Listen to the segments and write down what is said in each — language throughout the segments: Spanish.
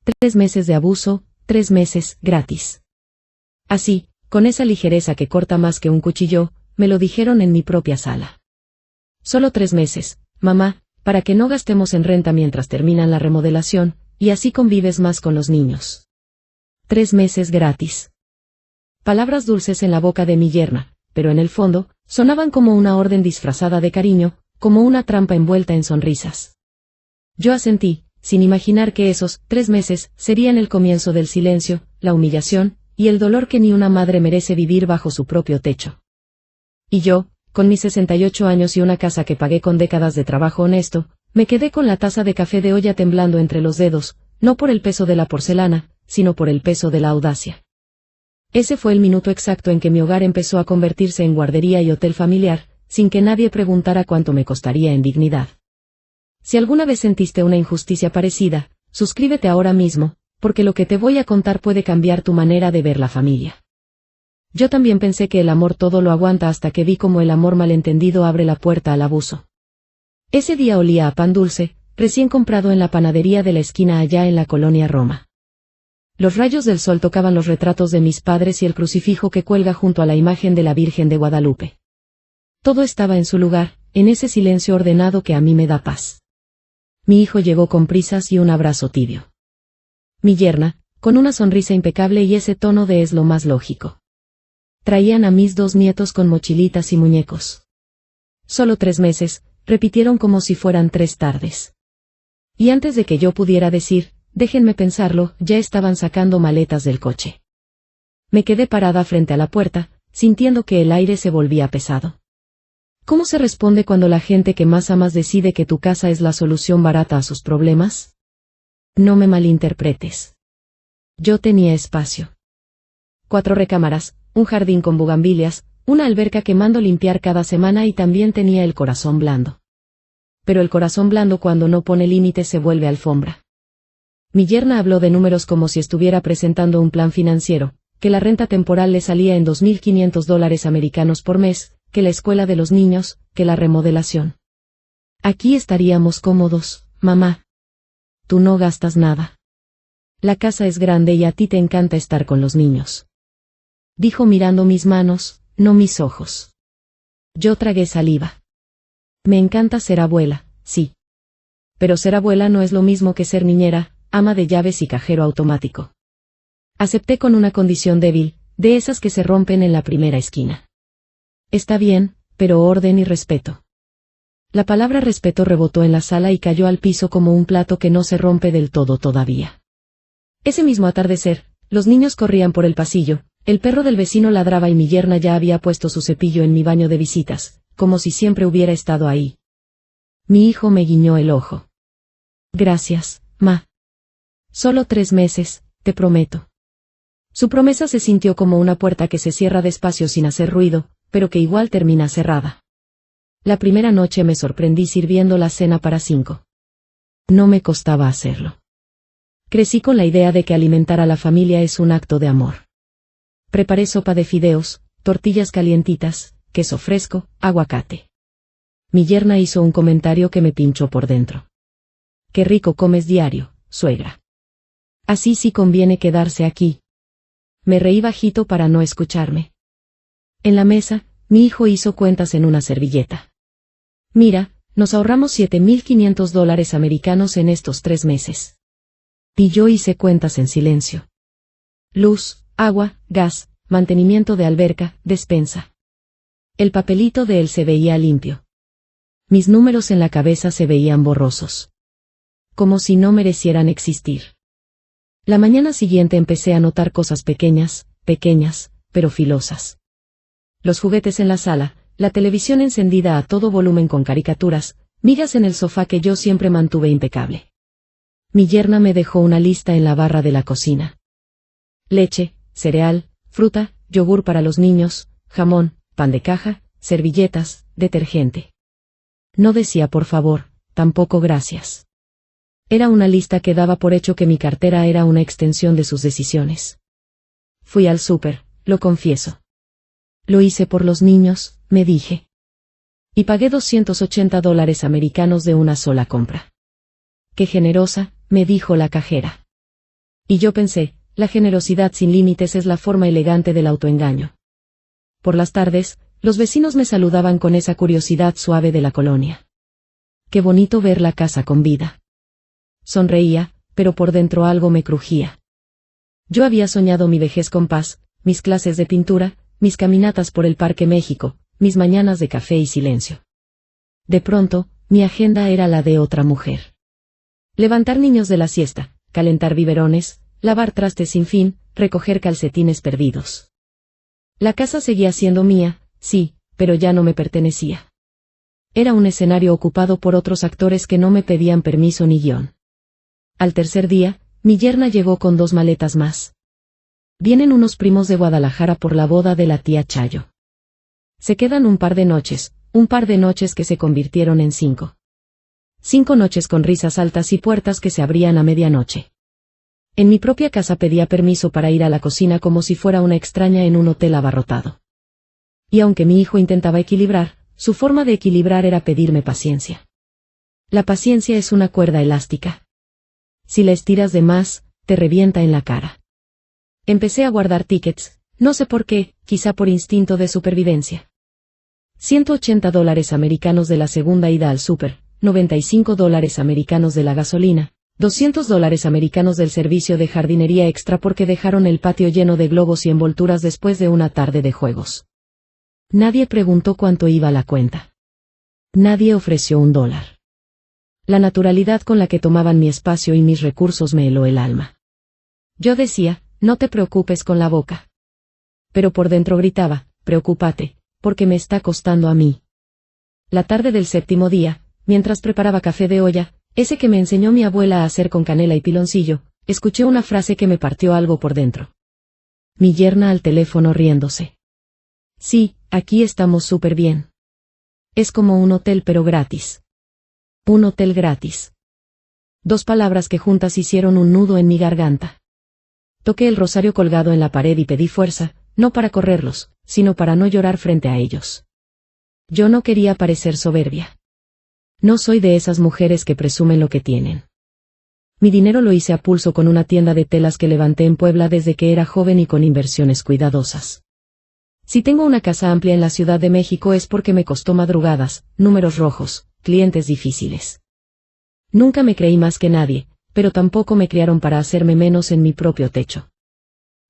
3 meses de abuso, 3 meses, gratis. Así, con esa ligereza que corta más que un cuchillo, me lo dijeron en mi propia sala. Solo 3 meses, mamá, para que no gastemos en renta mientras terminan la remodelación, y así convives más con los niños. 3 meses gratis. Palabras dulces en la boca de mi yerna, pero en el fondo, sonaban como una orden disfrazada de cariño, como una trampa envuelta en sonrisas. Yo asentí, sin imaginar que esos 3 meses serían el comienzo del silencio, la humillación, y el dolor que ni una madre merece vivir bajo su propio techo. Y yo, con mis 68 años y una casa que pagué con décadas de trabajo honesto, me quedé con la taza de café de olla temblando entre los dedos, no por el peso de la porcelana, sino por el peso de la audacia. Ese fue el minuto exacto en que mi hogar empezó a convertirse en guardería y hotel familiar, sin que nadie preguntara cuánto me costaría en dignidad. Si alguna vez sentiste una injusticia parecida, suscríbete ahora mismo, porque lo que te voy a contar puede cambiar tu manera de ver la familia. Yo también pensé que el amor todo lo aguanta hasta que vi cómo el amor malentendido abre la puerta al abuso. Ese día olía a pan dulce, recién comprado en la panadería de la esquina allá en la colonia Roma. Los rayos del sol tocaban los retratos de mis padres y el crucifijo que cuelga junto a la imagen de la Virgen de Guadalupe. Todo estaba en su lugar, en ese silencio ordenado que a mí me da paz. Mi hijo llegó con prisas y un abrazo tibio. Mi yerna, con una sonrisa impecable y ese tono de es lo más lógico. Traían a mis 2 nietos con mochilitas y muñecos. Solo 3 meses, repitieron como si fueran 3 tardes. Y antes de que yo pudiera decir, déjenme pensarlo, ya estaban sacando maletas del coche. Me quedé parada frente a la puerta, sintiendo que el aire se volvía pesado. ¿Cómo se responde cuando la gente que más amas decide que tu casa es la solución barata a sus problemas? No me malinterpretes. Yo tenía espacio. 4 recámaras, un jardín con bugambilias, una alberca que mando limpiar cada semana y también tenía el corazón blando. Pero el corazón blando cuando no pone límites se vuelve alfombra. Mi yerna habló de números como si estuviera presentando un plan financiero, que la renta temporal le salía en $2.500 americanos por mes, que la escuela de los niños, que la remodelación. Aquí estaríamos cómodos, mamá. Tú no gastas nada. La casa es grande y a ti te encanta estar con los niños. Dijo mirando mis manos, no mis ojos. Yo tragué saliva. Me encanta ser abuela, sí. Pero ser abuela no es lo mismo que ser niñera, ama de llaves y cajero automático. Acepté con una condición débil, de esas que se rompen en la primera esquina. Está bien, pero orden y respeto. La palabra respeto rebotó en la sala y cayó al piso como un plato que no se rompe del todo todavía. Ese mismo atardecer, los niños corrían por el pasillo, el perro del vecino ladraba y mi yerna ya había puesto su cepillo en mi baño de visitas, como si siempre hubiera estado ahí. Mi hijo me guiñó el ojo. Gracias, ma. Solo 3 meses, te prometo. Su promesa se sintió como una puerta que se cierra despacio sin hacer ruido, pero que igual termina cerrada. La primera noche me sorprendí sirviendo la cena para 5. No me costaba hacerlo. Crecí con la idea de que alimentar a la familia es un acto de amor. Preparé sopa de fideos, tortillas calientitas, queso fresco, aguacate. Mi yerna hizo un comentario que me pinchó por dentro. Qué rico comes diario, suegra. Así sí conviene quedarse aquí. Me reí bajito para no escucharme. En la mesa, mi hijo hizo cuentas en una servilleta. Mira, nos ahorramos $7.500 americanos en estos 3 meses. Y yo hice cuentas en silencio. Luz, agua, gas, mantenimiento de alberca, despensa. El papelito de él se veía limpio. Mis números en la cabeza se veían borrosos. Como si no merecieran existir. La mañana siguiente empecé a notar cosas pequeñas, pero filosas. Los juguetes en la sala, la televisión encendida a todo volumen con caricaturas, migas en el sofá que yo siempre mantuve impecable. Mi yerna me dejó una lista en la barra de la cocina. Leche, cereal, fruta, yogur para los niños, jamón, pan de caja, servilletas, detergente. No decía por favor, tampoco gracias. Era una lista que daba por hecho que mi cartera era una extensión de sus decisiones. Fui al súper, lo confieso. Lo hice por los niños, me dije. Y pagué $280 americanos de una sola compra. Qué generosa, me dijo la cajera. Y yo pensé, la generosidad sin límites es la forma elegante del autoengaño. Por las tardes, los vecinos me saludaban con esa curiosidad suave de la colonia. Qué bonito ver la casa con vida. Sonreía, pero por dentro algo me crujía. Yo había soñado mi vejez con paz, mis clases de pintura, mis caminatas por el Parque México, mis mañanas de café y silencio. De pronto, mi agenda era la de otra mujer. Levantar niños de la siesta, calentar biberones, lavar trastes sin fin, recoger calcetines perdidos. La casa seguía siendo mía, sí, pero ya no me pertenecía. Era un escenario ocupado por otros actores que no me pedían permiso ni guión. Al tercer día, mi yerna llegó con 2 maletas más. Vienen unos primos de Guadalajara por la boda de la tía Chayo. Se quedan un par de noches que se convirtieron en 5. 5 noches con risas altas y puertas que se abrían a medianoche. En mi propia casa pedía permiso para ir a la cocina como si fuera una extraña en un hotel abarrotado. Y aunque mi hijo intentaba equilibrar, su forma de equilibrar era pedirme paciencia. La paciencia es una cuerda elástica. Si la estiras de más, te revienta en la cara. Empecé a guardar tickets, no sé por qué, quizá por instinto de supervivencia. $180 americanos de la segunda ida al súper, $95 americanos de la gasolina, $200 americanos del servicio de jardinería extra porque dejaron el patio lleno de globos y envolturas después de una tarde de juegos. Nadie preguntó cuánto iba la cuenta. Nadie ofreció $1. La naturalidad con la que tomaban mi espacio y mis recursos me heló el alma. Yo decía, no te preocupes con la boca. Pero por dentro gritaba, preocúpate, porque me está costando a mí. La tarde del 7º día, mientras preparaba café de olla, ese que me enseñó mi abuela a hacer con canela y piloncillo, escuché una frase que me partió algo por dentro. Mi yerna al teléfono riéndose. Sí, aquí estamos súper bien. Es como un hotel pero gratis. Un hotel gratis. 2 palabras que juntas hicieron un nudo en mi garganta. Toqué el rosario colgado en la pared y pedí fuerza, no para correrlos, sino para no llorar frente a ellos. Yo no quería parecer soberbia. No soy de esas mujeres que presumen lo que tienen. Mi dinero lo hice a pulso con una tienda de telas que levanté en Puebla desde que era joven y con inversiones cuidadosas. Si tengo una casa amplia en la Ciudad de México es porque me costó madrugadas, números rojos, clientes difíciles. Nunca me creí más que nadie, pero tampoco me criaron para hacerme menos en mi propio techo.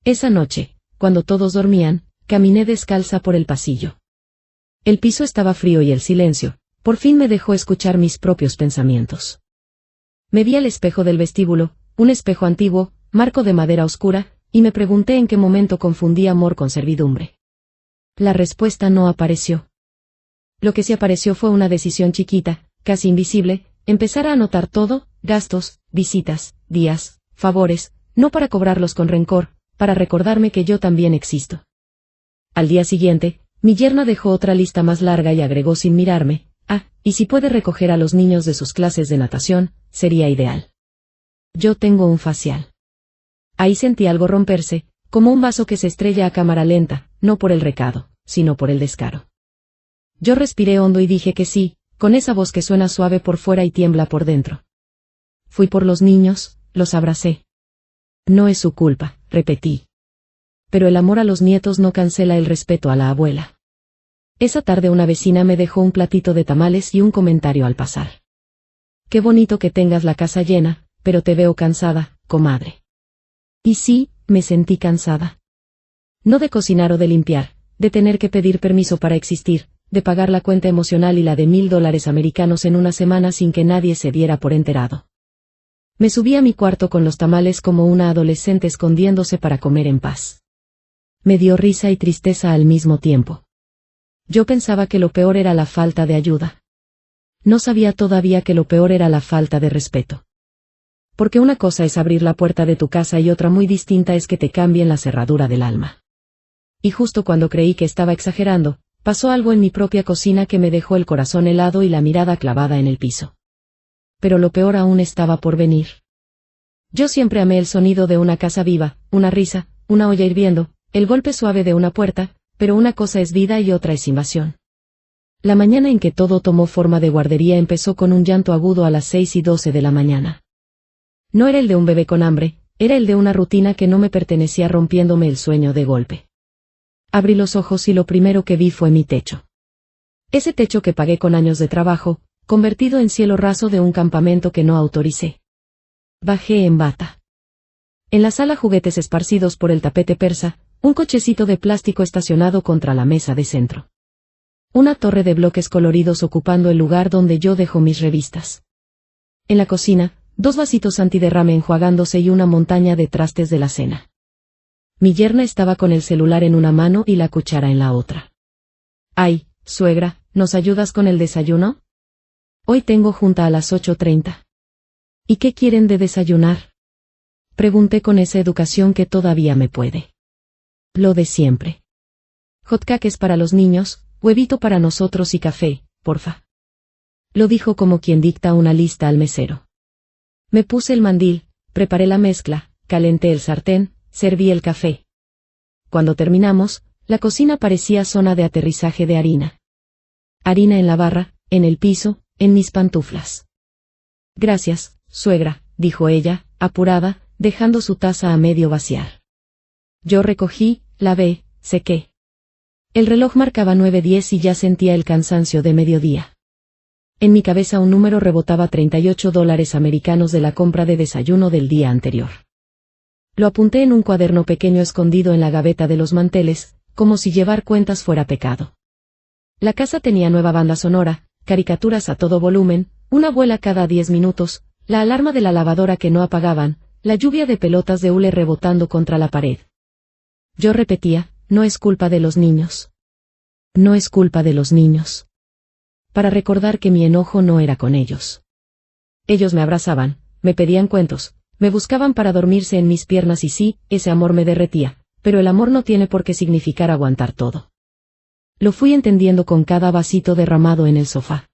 Esa noche, cuando todos dormían, caminé descalza por el pasillo. El piso estaba frío y el silencio, por fin me dejó escuchar mis propios pensamientos. Me vi al espejo del vestíbulo, un espejo antiguo, marco de madera oscura, y me pregunté en qué momento confundí amor con servidumbre. La respuesta no apareció. Lo que sí apareció fue una decisión chiquita, casi invisible, empezar a anotar todo, gastos, visitas, días, favores, no para cobrarlos con rencor, para recordarme que yo también existo. Al día siguiente, mi yerna dejó otra lista más larga y agregó sin mirarme, y si puede recoger a los niños de sus clases de natación, sería ideal. Yo tengo un facial. Ahí sentí algo romperse, como un vaso que se estrella a cámara lenta, no por el recado, sino por el descaro. Yo respiré hondo y dije que sí, con esa voz que suena suave por fuera y tiembla por dentro. Fui por los niños, los abracé. No es su culpa, repetí. Pero el amor a los nietos no cancela el respeto a la abuela. Esa tarde una vecina me dejó un platito de tamales y un comentario al pasar. Qué bonito que tengas la casa llena, pero te veo cansada, comadre. Y sí, me sentí cansada. No de cocinar o de limpiar, de tener que pedir permiso para existir, de pagar la cuenta emocional y la de $1000 americanos en una semana sin que nadie se diera por enterado. Me subí a mi cuarto con los tamales como una adolescente escondiéndose para comer en paz. Me dio risa y tristeza al mismo tiempo. Yo pensaba que lo peor era la falta de ayuda. No sabía todavía que lo peor era la falta de respeto. Porque una cosa es abrir la puerta de tu casa y otra muy distinta es que te cambien la cerradura del alma. Y justo cuando creí que estaba exagerando, pasó algo en mi propia cocina que me dejó el corazón helado y la mirada clavada en el piso. Pero lo peor aún estaba por venir. Yo siempre amé el sonido de una casa viva, una risa, una olla hirviendo, el golpe suave de una puerta, pero una cosa es vida y otra es invasión. La mañana en que todo tomó forma de guardería empezó con un llanto agudo a las 6:12 de la mañana. No era el de un bebé con hambre, era el de una rutina que no me pertenecía, rompiéndome el sueño de golpe. Abrí los ojos y lo primero que vi fue mi techo. Ese techo que pagué con años de trabajo, convertido en cielo raso de un campamento que no autoricé. Bajé en bata. En la sala, juguetes esparcidos por el tapete persa, un cochecito de plástico estacionado contra la mesa de centro. Una torre de bloques coloridos ocupando el lugar donde yo dejo mis revistas. En la cocina, 2 vasitos antiderrame enjuagándose y una montaña de trastes de la cena. Mi yerna estaba con el celular en una mano y la cuchara en la otra. «Ay, suegra, ¿nos ayudas con el desayuno? Hoy tengo junta a las 8:30. ¿Y qué quieren de desayunar?», pregunté con esa educación que todavía me puede. Lo de siempre. Hotcakes para los niños, huevito para nosotros y café, porfa. Lo dijo como quien dicta una lista al mesero. Me puse el mandil, preparé la mezcla, calenté el sartén, serví el café. Cuando terminamos, la cocina parecía zona de aterrizaje de harina. Harina en la barra, en el piso, en mis pantuflas. «Gracias, suegra», dijo ella, apurada, dejando su taza a medio vaciar. Yo recogí, lavé, sequé. El reloj marcaba 9:10 y ya sentía el cansancio de mediodía. En mi cabeza un número rebotaba: $38 de la compra de desayuno del día anterior. Lo apunté en un cuaderno pequeño escondido en la gaveta de los manteles, como si llevar cuentas fuera pecado. La casa tenía nueva banda sonora, caricaturas a todo volumen, una abuela cada 10 minutos, la alarma de la lavadora que no apagaban, la lluvia de pelotas de hule rebotando contra la pared. Yo repetía: no es culpa de los niños. No es culpa de los niños. Para recordar que mi enojo no era con ellos. Ellos me abrazaban, me pedían cuentos, me buscaban para dormirse en mis piernas y sí, ese amor me derretía, pero el amor no tiene por qué significar aguantar todo. Lo fui entendiendo con cada vasito derramado en el sofá.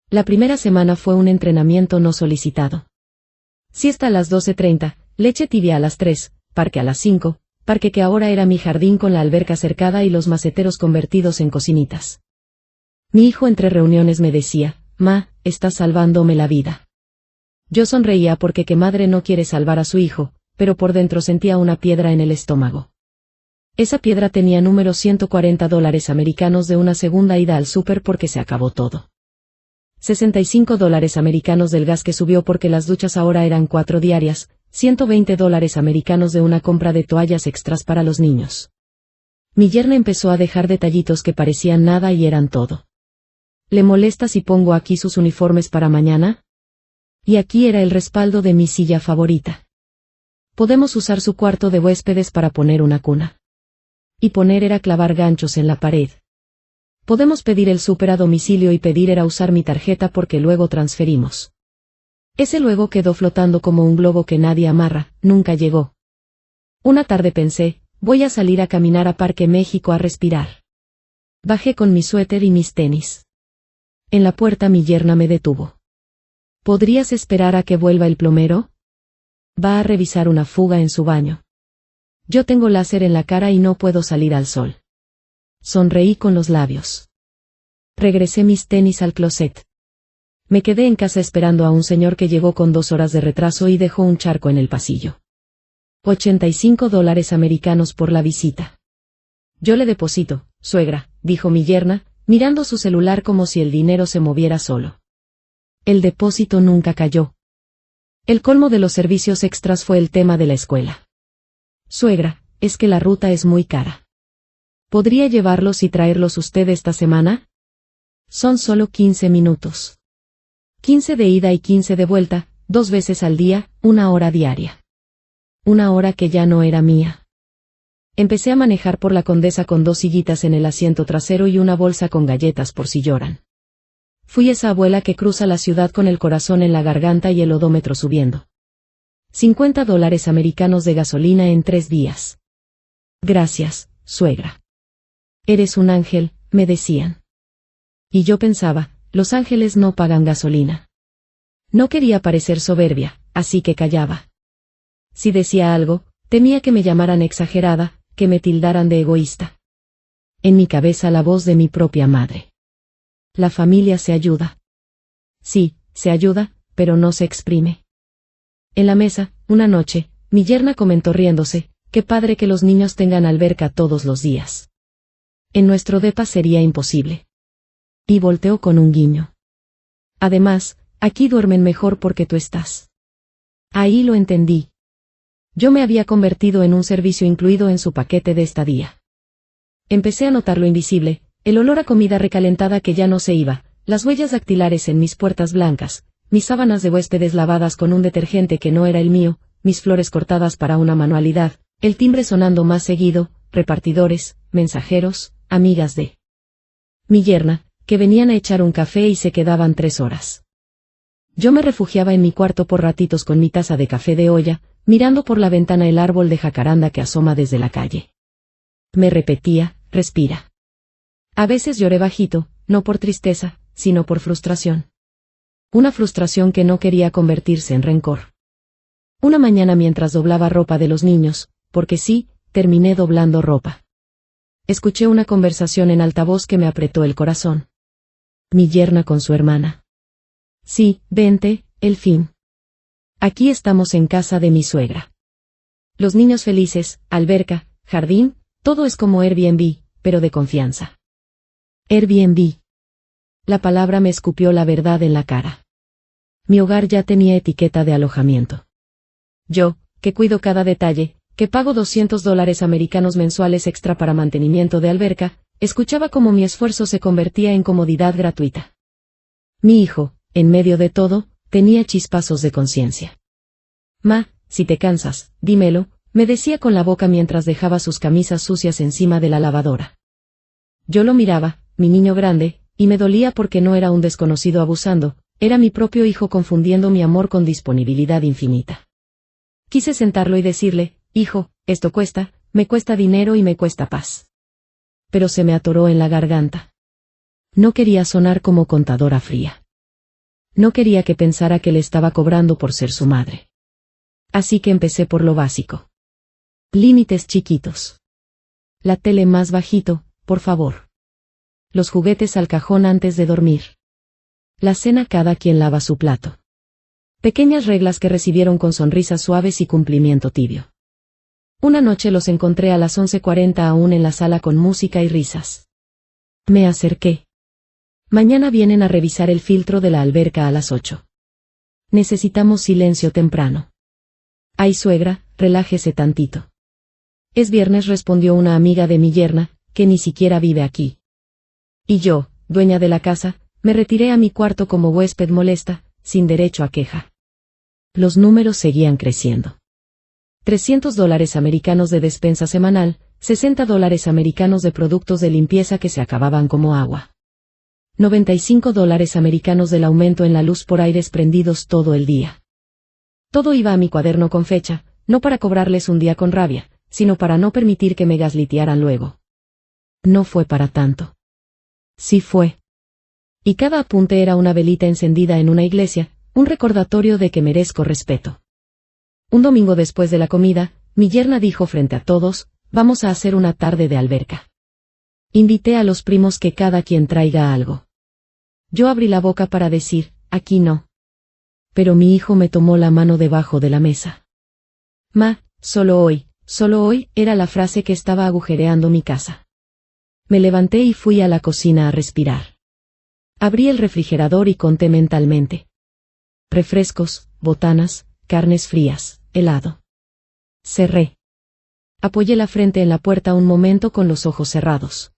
La primera semana fue un entrenamiento no solicitado. Siesta a las 12:30, leche tibia a las 3, parque a las 5, parque que ahora era mi jardín con la alberca cercada y los maceteros convertidos en cocinitas. Mi hijo entre reuniones me decía: «Ma, estás salvándome la vida». Yo sonreía porque qué madre no quiere salvar a su hijo, pero por dentro sentía una piedra en el estómago. Esa piedra tenía número $140 de una segunda ida al súper porque se acabó todo. $65 del gas que subió porque las duchas ahora eran 4 diarias, $120 de una compra de toallas extras para los niños. Mi yerna empezó a dejar detallitos que parecían nada y eran todo. ¿Le molesta si pongo aquí sus uniformes para mañana? Y aquí era el respaldo de mi silla favorita. Podemos usar su cuarto de huéspedes para poner una cuna. Y poner era clavar ganchos en la pared. Podemos pedir el súper a domicilio y pedir era usar mi tarjeta porque luego transferimos. Ese luego quedó flotando como un globo que nadie amarra, nunca llegó. Una tarde pensé: voy a salir a caminar a Parque México a respirar. Bajé con mi suéter y mis tenis. En la puerta mi yerna me detuvo. ¿Podrías esperar a que vuelva el plomero? Va a revisar una fuga en su baño. Yo tengo láser en la cara y no puedo salir al sol. Sonreí con los labios. Regresé mis tenis al closet. Me quedé en casa esperando a un señor que llegó con 2 horas de retraso y dejó un charco en el pasillo. $85 por la visita. Yo le deposito, suegra, dijo mi yerna, mirando su celular como si el dinero se moviera solo. El depósito nunca cayó. El colmo de los servicios extras fue el tema de la escuela. Suegra, es que la ruta es muy cara. ¿Podría llevarlos y traerlos usted esta semana? Son solo 15 minutos. 15 de ida y 15 de vuelta, 2 veces al día, 1 hora diaria. 1 hora que ya no era mía. Empecé a manejar por la Condesa con 2 sillitas en el asiento trasero y una bolsa con galletas por si lloran. Fui esa abuela que cruza la ciudad con el corazón en la garganta y el odómetro subiendo. $50 de gasolina en 3 días. Gracias, suegra. Eres un ángel, me decían. Y yo pensaba: los ángeles no pagan gasolina. No quería parecer soberbia, así que callaba. Si decía algo, temía que me llamaran exagerada, que me tildaran de egoísta. En mi cabeza la voz de mi propia madre. La familia se ayuda. Sí, se ayuda, pero no se exprime. En la mesa, una noche, mi yerna comentó riéndose, qué padre que los niños tengan alberca todos los días. En nuestro depa sería imposible. Y volteó con un guiño. Además, aquí duermen mejor porque tú estás. Ahí lo entendí. Yo me había convertido en un servicio incluido en su paquete de estadía. Empecé a notar lo invisible, el olor a comida recalentada que ya no se iba, las huellas dactilares en mis puertas blancas, mis sábanas de huéspedes lavadas con un detergente que no era el mío, mis flores cortadas para una manualidad, el timbre sonando más seguido, repartidores, mensajeros, amigas de mi yerna, que venían a echar un café y se quedaban 3 horas. Yo me refugiaba en mi cuarto por ratitos con mi taza de café de olla, mirando por la ventana el árbol de jacaranda que asoma desde la calle. Me repetía, respira. A veces lloré bajito, no por tristeza, sino por frustración. Una frustración que no quería convertirse en rencor. Una mañana mientras doblaba ropa de los niños, porque sí, terminé doblando ropa. Escuché una conversación en altavoz que me apretó el corazón. Mi yerna con su hermana. Sí, vente, el fin. Aquí estamos en casa de mi suegra. Los niños felices, alberca, jardín, todo es como Airbnb, pero de confianza. Airbnb. La palabra me escupió la verdad en la cara. Mi hogar ya tenía etiqueta de alojamiento. Yo, que cuido cada detalle, que pago $200 americanos mensuales extra para mantenimiento de alberca, escuchaba cómo mi esfuerzo se convertía en comodidad gratuita. Mi hijo, en medio de todo, tenía chispazos de conciencia. Ma, si te cansas, dímelo, me decía con la boca mientras dejaba sus camisas sucias encima de la lavadora. Yo lo miraba, mi niño grande, y me dolía porque no era un desconocido abusando, era mi propio hijo confundiendo mi amor con disponibilidad infinita. Quise sentarlo y decirle, hijo, esto cuesta, me cuesta dinero y me cuesta paz. Pero se me atoró en la garganta. No quería sonar como contadora fría. No quería que pensara que le estaba cobrando por ser su madre. Así que empecé por lo básico. Límites chiquitos. La tele más bajito, por favor. Los juguetes al cajón antes de dormir. La cena cada quien lava su plato. Pequeñas reglas que recibieron con sonrisas suaves y cumplimiento tibio. Una noche los encontré a las 11:40 aún en la sala con música y risas. Me acerqué. Mañana vienen a revisar el filtro de la alberca a las 8. Necesitamos silencio temprano. Ay, suegra, relájese tantito. Es viernes, respondió una amiga de mi yerna, que ni siquiera vive aquí. Y yo, dueña de la casa, me retiré a mi cuarto como huésped molesta, sin derecho a queja. Los números seguían creciendo. $300 americanos de despensa semanal, $60 americanos de productos de limpieza que se acababan como agua. $95 americanos del aumento en la luz por aires prendidos todo el día. Todo iba a mi cuaderno con fecha, no para cobrarles un día con rabia, sino para no permitir que me gaslitearan luego. No fue para tanto. Sí fue. Y cada apunte era una velita encendida en una iglesia, un recordatorio de que merezco respeto. Un domingo después de la comida, mi yerna dijo frente a todos, vamos a hacer una tarde de alberca. Invité a los primos que cada quien traiga algo. Yo abrí la boca para decir, aquí no. Pero mi hijo me tomó la mano debajo de la mesa. Ma, solo hoy, era la frase que estaba agujereando mi casa. Me levanté y fui a la cocina a respirar. Abrí el refrigerador y conté mentalmente. Refrescos, botanas, carnes frías, helado. Cerré. Apoyé la frente en la puerta un momento con los ojos cerrados.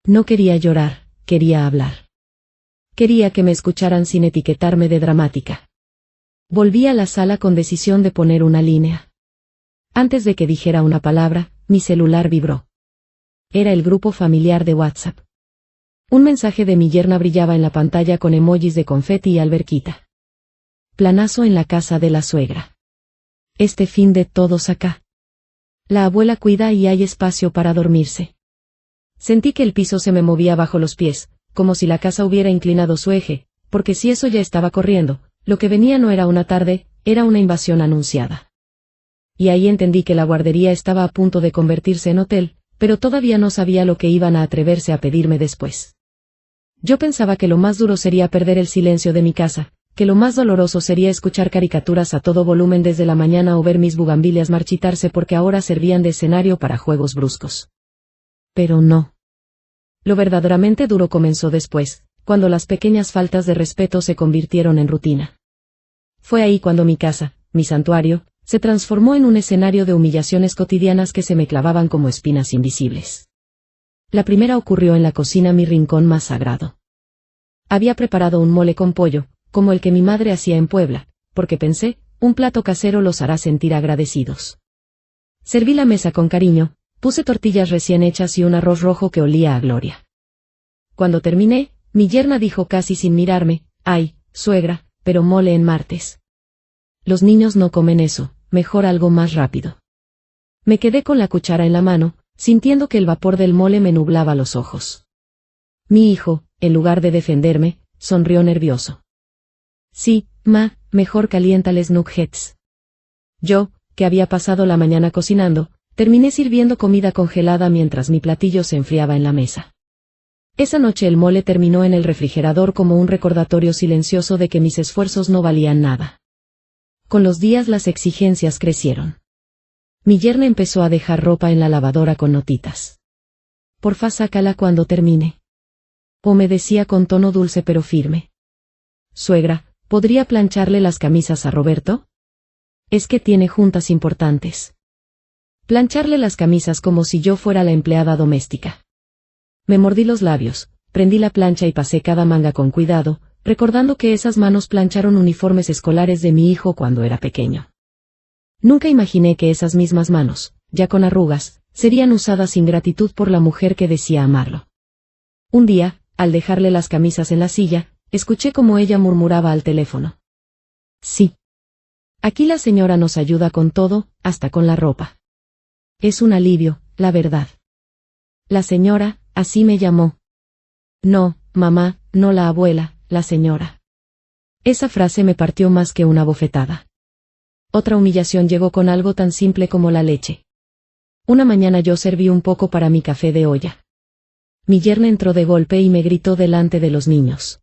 No quería llorar, quería hablar. Quería que me escucharan sin etiquetarme de dramática. Volví a la sala con decisión de poner una línea. Antes de que dijera una palabra, mi celular vibró. Era el grupo familiar de WhatsApp. Un mensaje de mi yerna brillaba en la pantalla con emojis de confeti y alberquita. Planazo en la casa de la suegra. Este fin de todos acá. La abuela cuida y hay espacio para dormirse. Sentí que el piso se me movía bajo los pies, como si la casa hubiera inclinado su eje, porque si eso ya estaba corriendo, lo que venía no era una tarde, era una invasión anunciada. Y ahí entendí que la guardería estaba a punto de convertirse en hotel, pero todavía no sabía lo que iban a atreverse a pedirme después. Yo pensaba que lo más duro sería perder el silencio de mi casa, que lo más doloroso sería escuchar caricaturas a todo volumen desde la mañana o ver mis bugambilias marchitarse porque ahora servían de escenario para juegos bruscos. Pero no. Lo verdaderamente duro comenzó después, cuando las pequeñas faltas de respeto se convirtieron en rutina. Fue ahí cuando mi casa, mi santuario, se transformó en un escenario de humillaciones cotidianas que se me clavaban como espinas invisibles. La primera ocurrió en la cocina, mi rincón más sagrado. Había preparado un mole con pollo, como el que mi madre hacía en Puebla, porque pensé, un plato casero los hará sentir agradecidos. Serví la mesa con cariño, puse tortillas recién hechas y un arroz rojo que olía a gloria. Cuando terminé, mi yerna dijo casi sin mirarme, «Ay, suegra, pero mole en martes. Los niños no comen eso, mejor algo más rápido». Me quedé con la cuchara en la mano, sintiendo que el vapor del mole me nublaba los ojos. Mi hijo, en lugar de defenderme, sonrió nervioso. «Sí, ma, mejor caliéntales nuggets». Yo, que había pasado la mañana cocinando, terminé sirviendo comida congelada mientras mi platillo se enfriaba en la mesa. Esa noche el mole terminó en el refrigerador como un recordatorio silencioso de que mis esfuerzos no valían nada. Con los días las exigencias crecieron. Mi yerna empezó a dejar ropa en la lavadora con notitas. «Porfa, sácala cuando termine». O me decía con tono dulce pero firme. «Suegra, ¿podría plancharle las camisas a Roberto? Es que tiene juntas importantes». Plancharle las camisas como si yo fuera la empleada doméstica. Me mordí los labios, prendí la plancha y pasé cada manga con cuidado, recordando que esas manos plancharon uniformes escolares de mi hijo cuando era pequeño. Nunca imaginé que esas mismas manos, ya con arrugas, serían usadas sin gratitud por la mujer que decía amarlo. Un día, al dejarle las camisas en la silla, escuché cómo ella murmuraba al teléfono. «Sí. Aquí la señora nos ayuda con todo, hasta con la ropa. Es un alivio, la verdad». La señora, así me llamó. No, mamá, no la abuela, la señora. Esa frase me partió más que una bofetada. Otra humillación llegó con algo tan simple como la leche. Una mañana yo serví un poco para mi café de olla. Mi yerna entró de golpe y me gritó delante de los niños.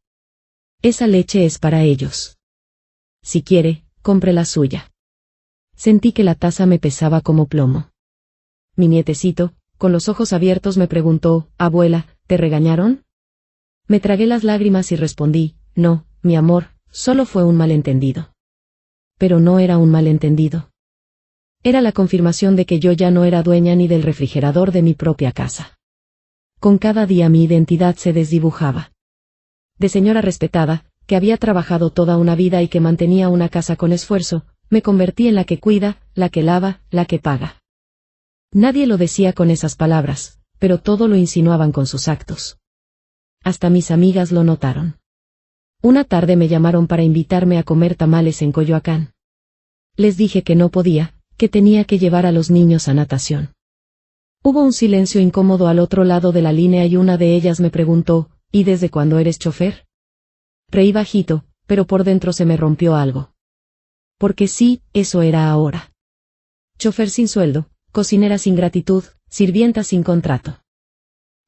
«Esa leche es para ellos. Si quiere, compre la suya». Sentí que la taza me pesaba como plomo. Mi nietecito, con los ojos abiertos, me preguntó, «Abuela, ¿te regañaron?». Me tragué las lágrimas y respondí, «No, mi amor, solo fue un malentendido». Pero no era un malentendido. Era la confirmación de que yo ya no era dueña ni del refrigerador de mi propia casa. Con cada día mi identidad se desdibujaba. De señora respetada, que había trabajado toda una vida y que mantenía una casa con esfuerzo, me convertí en la que cuida, la que lava, la que paga. Nadie lo decía con esas palabras, pero todo lo insinuaban con sus actos. Hasta mis amigas lo notaron. Una tarde me llamaron para invitarme a comer tamales en Coyoacán. Les dije que no podía, que tenía que llevar a los niños a natación. Hubo un silencio incómodo al otro lado de la línea y una de ellas me preguntó, «¿Y desde cuándo eres chofer?». Reí bajito, pero por dentro se me rompió algo. Porque sí, eso era ahora. Chofer sin sueldo, cocinera sin gratitud, sirvienta sin contrato.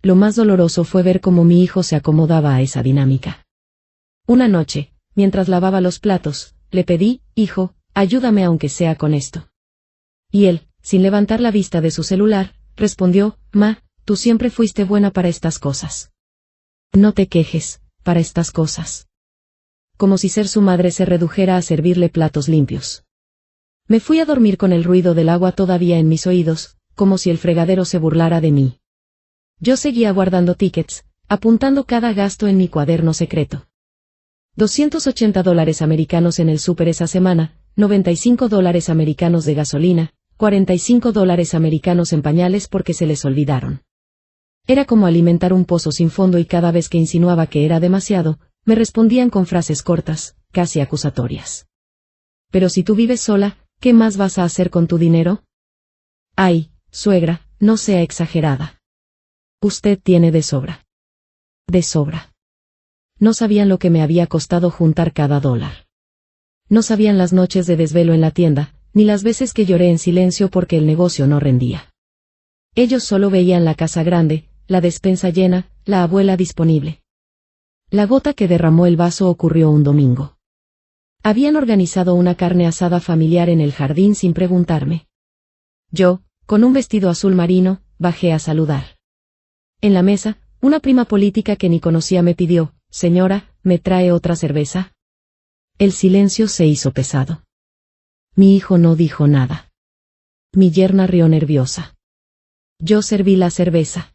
Lo más doloroso fue ver cómo mi hijo se acomodaba a esa dinámica. Una noche, mientras lavaba los platos, le pedí, «Hijo, ayúdame aunque sea con esto». Y él, sin levantar la vista de su celular, respondió, «Ma, tú siempre fuiste buena para estas cosas. No te quejes, para estas cosas». Como si ser su madre se redujera a servirle platos limpios. Me fui a dormir con el ruido del agua todavía en mis oídos, como si el fregadero se burlara de mí. Yo seguía guardando tickets, apuntando cada gasto en mi cuaderno secreto. $280 americanos en el súper esa semana, $95 americanos de gasolina, $45 americanos en pañales porque se les olvidaron. Era como alimentar un pozo sin fondo y cada vez que insinuaba que era demasiado, me respondían con frases cortas, casi acusatorias. «Pero si tú vives sola, ¿qué más vas a hacer con tu dinero?». «Ay, suegra, no sea exagerada. Usted tiene de sobra». De sobra. No sabían lo que me había costado juntar cada dólar. No sabían las noches de desvelo en la tienda, ni las veces que lloré en silencio porque el negocio no rendía. Ellos solo veían la casa grande, la despensa llena, la abuela disponible. La gota que derramó el vaso ocurrió un domingo. Habían organizado una carne asada familiar en el jardín sin preguntarme. Yo, con un vestido azul marino, bajé a saludar. En la mesa, una prima política que ni conocía me pidió: «Señora, ¿me trae otra cerveza?». El silencio se hizo pesado. Mi hijo no dijo nada. Mi yerna rió nerviosa. Yo serví la cerveza.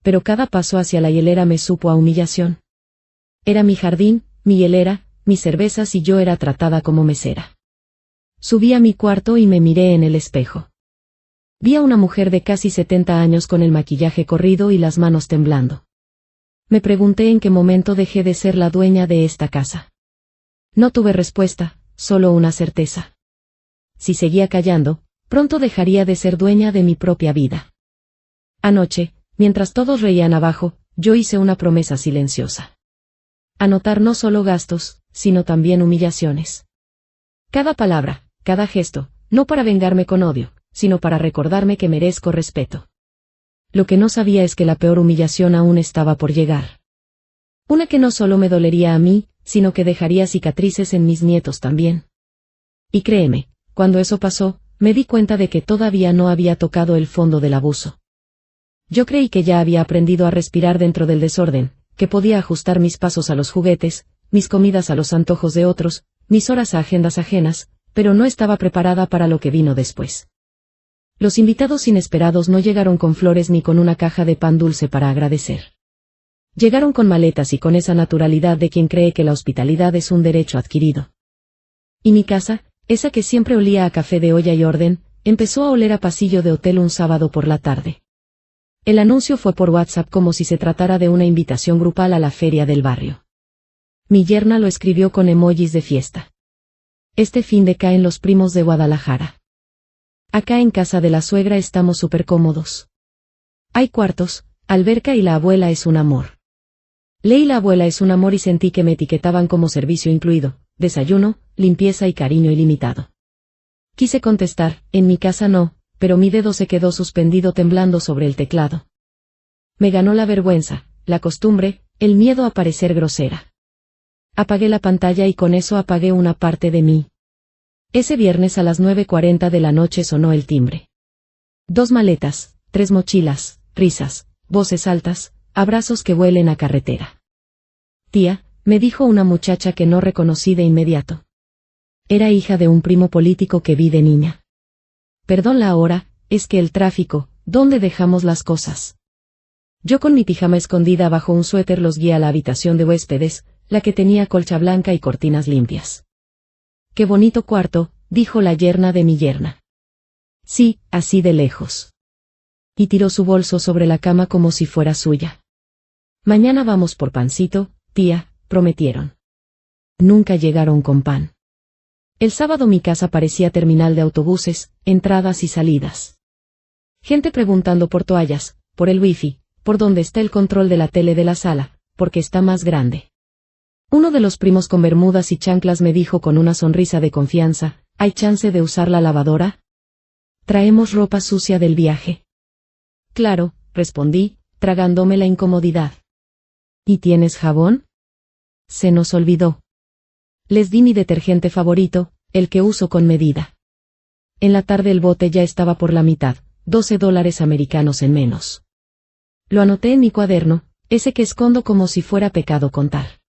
Pero cada paso hacia la hielera me supo a humillación. Era mi jardín, mi hielera, mis cervezas y yo era tratada como mesera. Subí a mi cuarto y me miré en el espejo. Vi a una mujer de casi 70 años con el maquillaje corrido y las manos temblando. Me pregunté en qué momento dejé de ser la dueña de esta casa. No tuve respuesta, solo una certeza. Si seguía callando, pronto dejaría de ser dueña de mi propia vida. Anoche, mientras todos reían abajo, yo hice una promesa silenciosa. Anotar no solo gastos, sino también humillaciones. Cada palabra, cada gesto, no para vengarme con odio, sino para recordarme que merezco respeto. Lo que no sabía es que la peor humillación aún estaba por llegar. Una que no solo me dolería a mí, sino que dejaría cicatrices en mis nietos también. Y créeme, cuando eso pasó, me di cuenta de que todavía no había tocado el fondo del abuso. Yo creí que ya había aprendido a respirar dentro del desorden, que podía ajustar mis pasos a los juguetes, mis comidas a los antojos de otros, mis horas a agendas ajenas, pero no estaba preparada para lo que vino después. Los invitados inesperados no llegaron con flores ni con una caja de pan dulce para agradecer. Llegaron con maletas y con esa naturalidad de quien cree que la hospitalidad es un derecho adquirido. Y mi casa, esa que siempre olía a café de olla y orden, empezó a oler a pasillo de hotel un sábado por la tarde. El anuncio fue por WhatsApp como si se tratara de una invitación grupal a la feria del barrio. Mi yerna lo escribió con emojis de fiesta. Este fin de caen los primos de Guadalajara. Acá en casa de la suegra estamos súper cómodos. Hay cuartos, alberca y la abuela es un amor. Leí la abuela es un amor y sentí que me etiquetaban como servicio incluido, desayuno, limpieza y cariño ilimitado. Quise contestar, en mi casa no, pero mi dedo se quedó suspendido temblando sobre el teclado. Me ganó la vergüenza, la costumbre, el miedo a parecer grosera. Apagué la pantalla y con eso apagué una parte de mí. Ese viernes a las 9:40 de la noche sonó el timbre. 2 maletas, 3 mochilas, risas, voces altas, abrazos que huelen a carretera. Tía, me dijo una muchacha que no reconocí de inmediato. Era hija de un primo político que vi de niña. Perdón la hora, es que el tráfico, ¿dónde dejamos las cosas? Yo con mi pijama escondida bajo un suéter los guié a la habitación de huéspedes, la que tenía colcha blanca y cortinas limpias. «Qué bonito cuarto», dijo la yerna de mi yerna. «Sí, así de lejos». Y tiró su bolso sobre la cama como si fuera suya. «Mañana vamos por pancito, tía», prometieron. Nunca llegaron con pan. El sábado mi casa parecía terminal de autobuses, entradas y salidas. Gente preguntando por toallas, por el wifi, por dónde está el control de la tele de la sala, porque está más grande. Uno de los primos con bermudas y chanclas me dijo con una sonrisa de confianza: «¿Hay chance de usar la lavadora? Traemos ropa sucia del viaje». «Claro», respondí, tragándome la incomodidad. «¿Y tienes jabón?». Se nos olvidó. Les di mi detergente favorito, el que uso con medida. En la tarde el bote ya estaba por la mitad, $12 americanos en menos. Lo anoté en mi cuaderno, ese que escondo como si fuera pecado contar.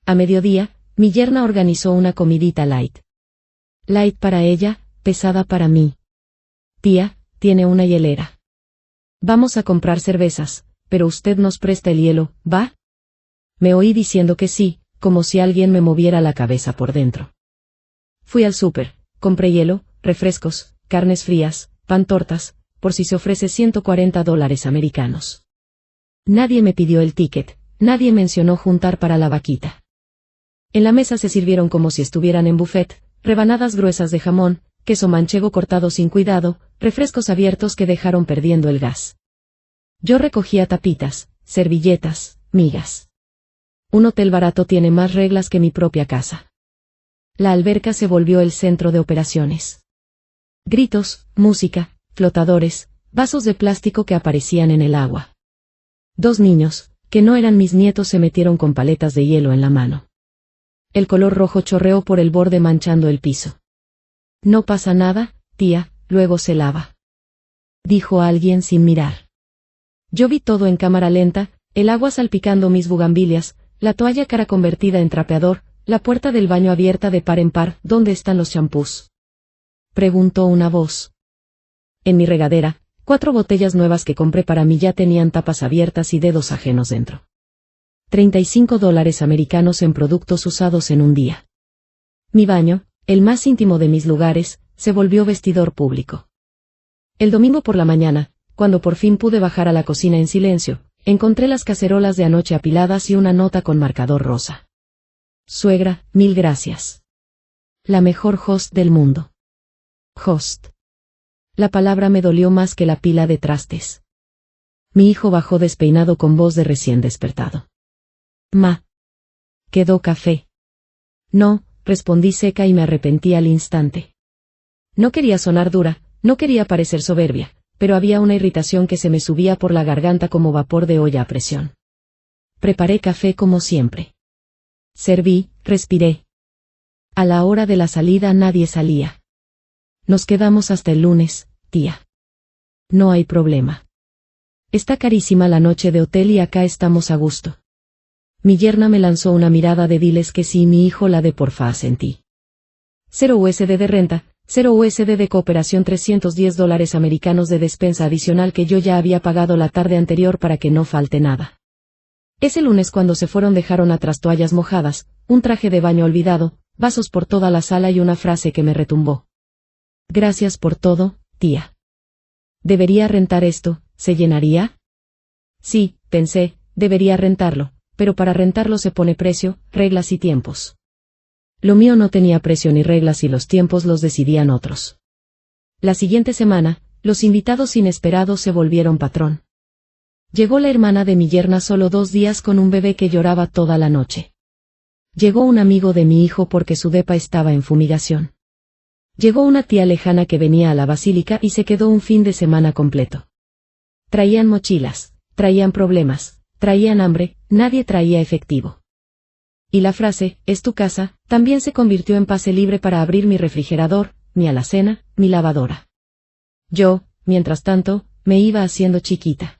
A mediodía, mi yerna organizó una comidita light. Light para ella, pesada para mí. «Tía, tiene una hielera. Vamos a comprar cervezas, pero usted nos presta el hielo, ¿va?». Me oí diciendo que sí, como si alguien me moviera la cabeza por dentro. Fui al súper, compré hielo, refrescos, carnes frías, pan, tortas, por si se ofrece $140 americanos. Nadie me pidió el ticket, nadie mencionó juntar para la vaquita. En la mesa se sirvieron como si estuvieran en buffet, rebanadas gruesas de jamón, queso manchego cortado sin cuidado, refrescos abiertos que dejaron perdiendo el gas. Yo recogía tapitas, servilletas, migas. Un hotel barato tiene más reglas que mi propia casa. La alberca se volvió el centro de operaciones. Gritos, música, flotadores, vasos de plástico que aparecían en el agua. 2 niños, que no eran mis nietos, se metieron con paletas de hielo en la mano. El color rojo chorreó por el borde manchando el piso. No pasa nada, tía, luego se lava, dijo alguien sin mirar. Yo vi todo en cámara lenta, el agua salpicando mis bugambilias, la toalla cara convertida en trapeador, la puerta del baño abierta de par en par. ¿Dónde están los champús?, preguntó una voz. En mi regadera, 4 botellas nuevas que compré para mí ya tenían tapas abiertas y dedos ajenos dentro. $35 americanos en productos usados en un día. Mi baño, el más íntimo de mis lugares, se volvió vestidor público. El domingo por la mañana, cuando por fin pude bajar a la cocina en silencio, encontré las cacerolas de anoche apiladas y una nota con marcador rosa. Suegra, 1000 gracias. La mejor host del mundo. Host. La palabra me dolió más que la pila de trastes. Mi hijo bajó despeinado con voz de recién despertado. Ma. ¿Quedó café? No, respondí seca y me arrepentí al instante. No quería sonar dura, no quería parecer soberbia, pero había una irritación que se me subía por la garganta como vapor de olla a presión. Preparé café como siempre. Serví, respiré. A la hora de la salida nadie salía. Nos quedamos hasta el lunes, tía. No hay problema. Está carísima la noche de hotel y acá estamos a gusto. Mi yerna me lanzó una mirada de diles que sí, mi hijo la de porfa asentí. 0 USD de renta, 0 USD de cooperación, $310 americanos de despensa adicional que yo ya había pagado la tarde anterior para que no falte nada. Ese lunes cuando se fueron dejaron atrás toallas mojadas, un traje de baño olvidado, vasos por toda la sala y una frase que me retumbó. Gracias por todo, tía. ¿Debería rentar esto? ¿Se llenaría? Sí, pensé, debería rentarlo, pero para rentarlo se pone precio, reglas y tiempos. Lo mío no tenía precio ni reglas y los tiempos los decidían otros. La siguiente semana, los invitados inesperados se volvieron patrón. Llegó la hermana de mi yerna solo 2 días con un bebé que lloraba toda la noche. Llegó un amigo de mi hijo porque su depa estaba en fumigación. Llegó una tía lejana que venía a la basílica y se quedó un fin de semana completo. Traían mochilas, traían problemas, traían hambre, nadie traía efectivo. Y la frase, es tu casa, también se convirtió en pase libre para abrir mi refrigerador, mi alacena, mi lavadora. Yo, mientras tanto, me iba haciendo chiquita.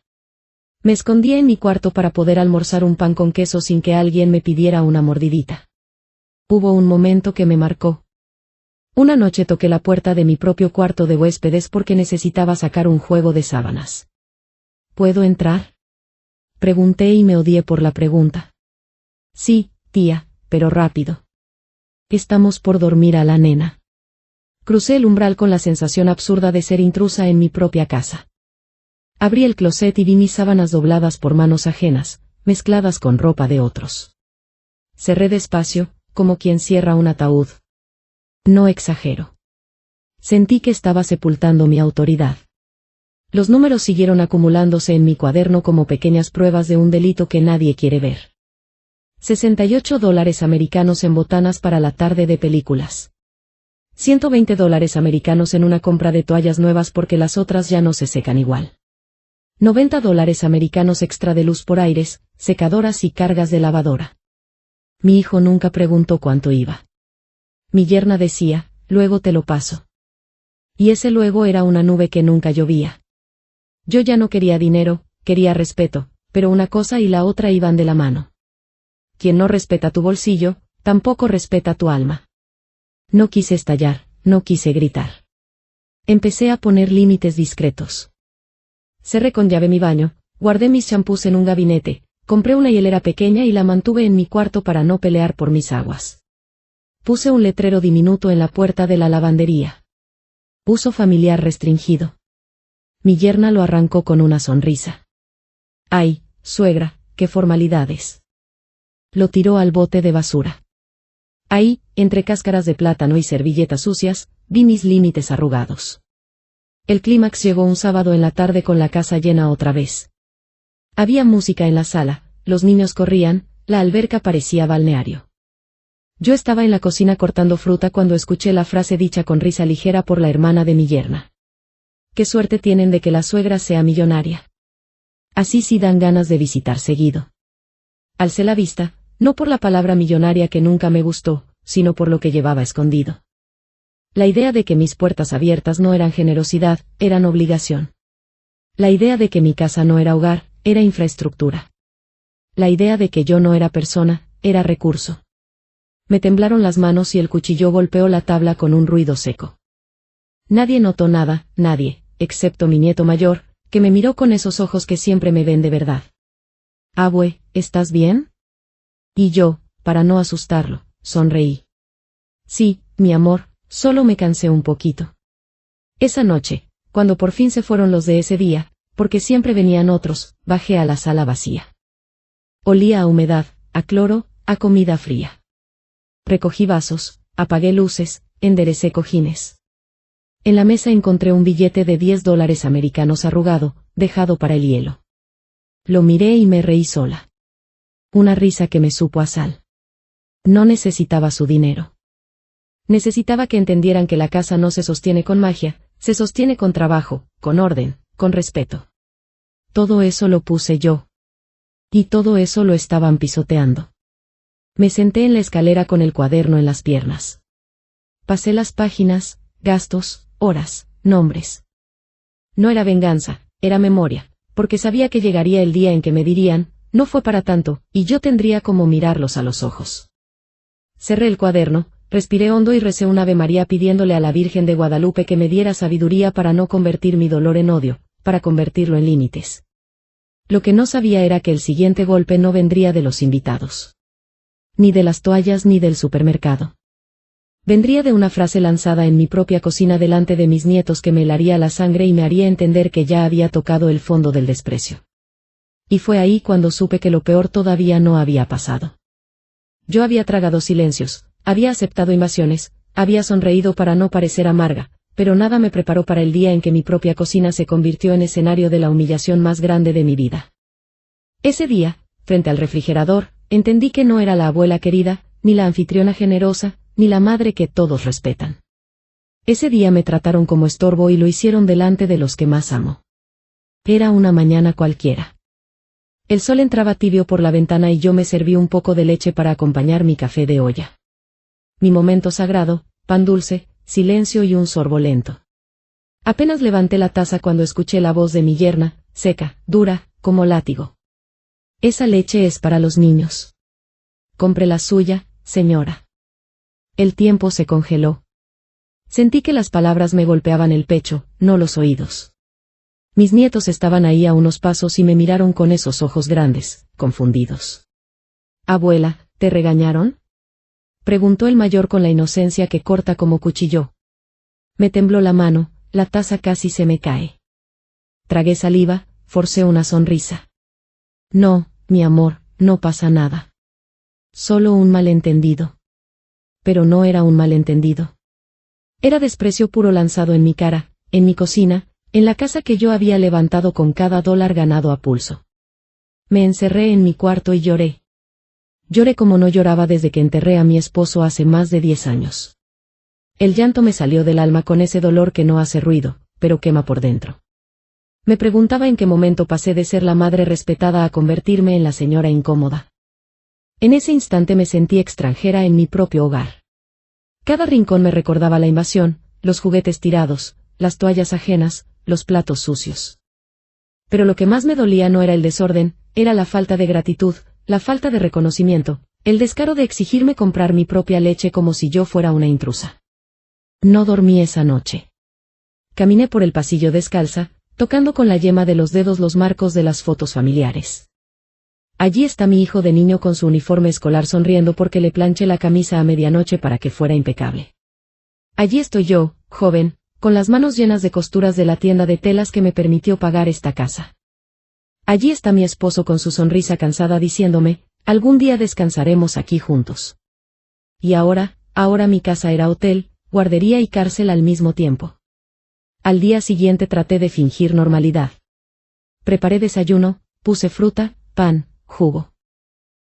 Me escondía en mi cuarto para poder almorzar un pan con queso sin que alguien me pidiera una mordidita. Hubo un momento que me marcó. Una noche toqué la puerta de mi propio cuarto de huéspedes porque necesitaba sacar un juego de sábanas. ¿Puedo entrar?, pregunté y me odié por la pregunta. Sí, tía, pero rápido. Estamos por dormir a la nena. Crucé el umbral con la sensación absurda de ser intrusa en mi propia casa. Abrí el closet y vi mis sábanas dobladas por manos ajenas, mezcladas con ropa de otros. Cerré despacio, como quien cierra un ataúd. No exagero. Sentí que estaba sepultando mi autoridad. Los números siguieron acumulándose en mi cuaderno como pequeñas pruebas de un delito que nadie quiere ver. $68 americanos en botanas para la tarde de películas. $120 americanos en una compra de toallas nuevas porque las otras ya no se secan igual. $90 americanos extra de luz por aires, secadoras y cargas de lavadora. Mi hijo nunca preguntó cuánto iba. Mi yerna decía, luego te lo paso. Y ese luego era una nube que nunca llovía. Yo ya no quería dinero, quería respeto, pero una cosa y la otra iban de la mano. Quien no respeta tu bolsillo, tampoco respeta tu alma. No quise estallar, no quise gritar. Empecé a poner límites discretos. Cerré con llave mi baño, guardé mis champús en un gabinete, compré una hielera pequeña y la mantuve en mi cuarto para no pelear por mis aguas. Puse un letrero diminuto en la puerta de la lavandería. Uso familiar restringido. Mi yerna lo arrancó con una sonrisa. Ay, suegra, qué formalidades. Lo tiró al bote de basura. Ahí, entre cáscaras de plátano y servilletas sucias, vi mis límites arrugados. El clímax llegó un sábado en la tarde con la casa llena otra vez. Había música en la sala, los niños corrían, la alberca parecía balneario. Yo estaba en la cocina cortando fruta cuando escuché la frase dicha con risa ligera por la hermana de mi yerna. Qué suerte tienen de que la suegra sea millonaria. Así sí dan ganas de visitar seguido. Alcé la vista, No por la palabra millonaria que nunca me gustó, sino por lo que llevaba escondido. La idea de que mis puertas abiertas no eran generosidad, eran obligación. La idea de que mi casa no era hogar, era infraestructura. La idea de que yo no era persona, era recurso. Me temblaron las manos y el cuchillo golpeó la tabla con un ruido seco. Nadie notó nada, nadie, excepto mi nieto mayor, que me miró con esos ojos que siempre me ven de verdad. Abue, ¿estás bien? Y yo, para no asustarlo, sonreí. Sí, mi amor, solo me cansé un poquito. Esa noche, cuando por fin se fueron los de ese día, porque siempre venían otros, bajé a la sala vacía. Olía a humedad, a cloro, a comida fría. Recogí vasos, apagué luces, enderecé cojines. En la mesa encontré un billete de $10 americanos arrugado, dejado para el hielo. Lo miré y me reí sola. Una risa que me supo a sal. No necesitaba su dinero. Necesitaba que entendieran que la casa no se sostiene con magia, se sostiene con trabajo, con orden, con respeto. Todo eso lo puse yo. Y todo eso lo estaban pisoteando. Me senté en la escalera con el cuaderno en las piernas. Pasé las páginas, gastos, horas, nombres. No era venganza, era memoria, porque sabía que llegaría el día en que me dirían, no fue para tanto, y yo tendría como mirarlos a los ojos. Cerré el cuaderno, respiré hondo y recé un Ave María pidiéndole a la Virgen de Guadalupe que me diera sabiduría para no convertir mi dolor en odio, para convertirlo en límites. Lo que no sabía era que el siguiente golpe no vendría de los invitados. Ni de las toallas ni del supermercado. Vendría de una frase lanzada en mi propia cocina delante de mis nietos que me helaría la sangre y me haría entender que ya había tocado el fondo del desprecio. Y fue ahí cuando supe que lo peor todavía no había pasado. Yo había tragado silencios, había aceptado invasiones, había sonreído para no parecer amarga, pero nada me preparó para el día en que mi propia cocina se convirtió en escenario de la humillación más grande de mi vida. Ese día, frente al refrigerador, entendí que no era la abuela querida, ni la anfitriona generosa, ni la madre que todos respetan. Ese día me trataron como estorbo y lo hicieron delante de los que más amo. Era una mañana cualquiera. El sol entraba tibio por la ventana y yo me serví un poco de leche para acompañar mi café de olla. Mi momento sagrado, pan dulce, silencio y un sorbo lento. Apenas levanté la taza cuando escuché la voz de mi yerna, seca, dura, como látigo. Esa leche es para los niños. Compre la suya, señora. El tiempo se congeló. Sentí que las palabras me golpeaban el pecho, no los oídos. Mis nietos estaban ahí a unos pasos y me miraron con esos ojos grandes, confundidos. Abuela, ¿te regañaron? Preguntó el mayor con la inocencia que corta como cuchillo. Me tembló la mano, la taza casi se me cae. Tragué saliva, forcé una sonrisa. No, mi amor, no pasa nada. Solo un malentendido. Pero no era un malentendido. Era desprecio puro lanzado en mi cara, en mi cocina, en la casa que yo había levantado con cada dólar ganado a pulso. Me encerré en mi cuarto y lloré. Lloré como no lloraba desde que enterré a mi esposo hace más de 10 años. El llanto me salió del alma con ese dolor que no hace ruido, pero quema por dentro. Me preguntaba en qué momento pasé de ser la madre respetada a convertirme en la señora incómoda. En ese instante me sentí extranjera en mi propio hogar. Cada rincón me recordaba la invasión, los juguetes tirados, las toallas ajenas, los platos sucios. Pero lo que más me dolía no era el desorden, era la falta de gratitud, la falta de reconocimiento, el descaro de exigirme comprar mi propia leche como si yo fuera una intrusa. No dormí esa noche. Caminé por el pasillo descalza, tocando con la yema de los dedos los marcos de las fotos familiares. Allí está mi hijo de niño con su uniforme escolar sonriendo porque le planché la camisa a medianoche para que fuera impecable. Allí estoy yo, joven, con las manos llenas de costuras de la tienda de telas que me permitió pagar esta casa. Allí está mi esposo con su sonrisa cansada diciéndome, algún día descansaremos aquí juntos. Y ahora mi casa era hotel, guardería y cárcel al mismo tiempo. Al día siguiente traté de fingir normalidad. Preparé desayuno, puse fruta, pan, jugo.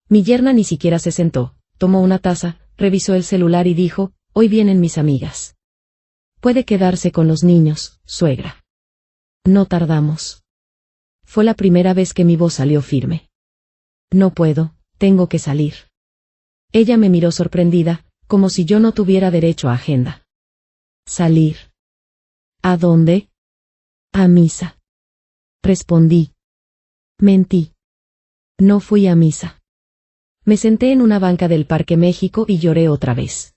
Mi yerna ni siquiera se sentó, tomó una taza, revisó el celular y dijo, hoy vienen mis amigas. Puede quedarse con los niños, suegra. No tardamos. Fue la primera vez que mi voz salió firme. No puedo, tengo que salir. Ella me miró sorprendida, como si yo no tuviera derecho a agenda. ¿Salir? ¿A dónde? A misa. Respondí. Mentí. No fui a misa. Me senté en una banca del Parque México y lloré otra vez.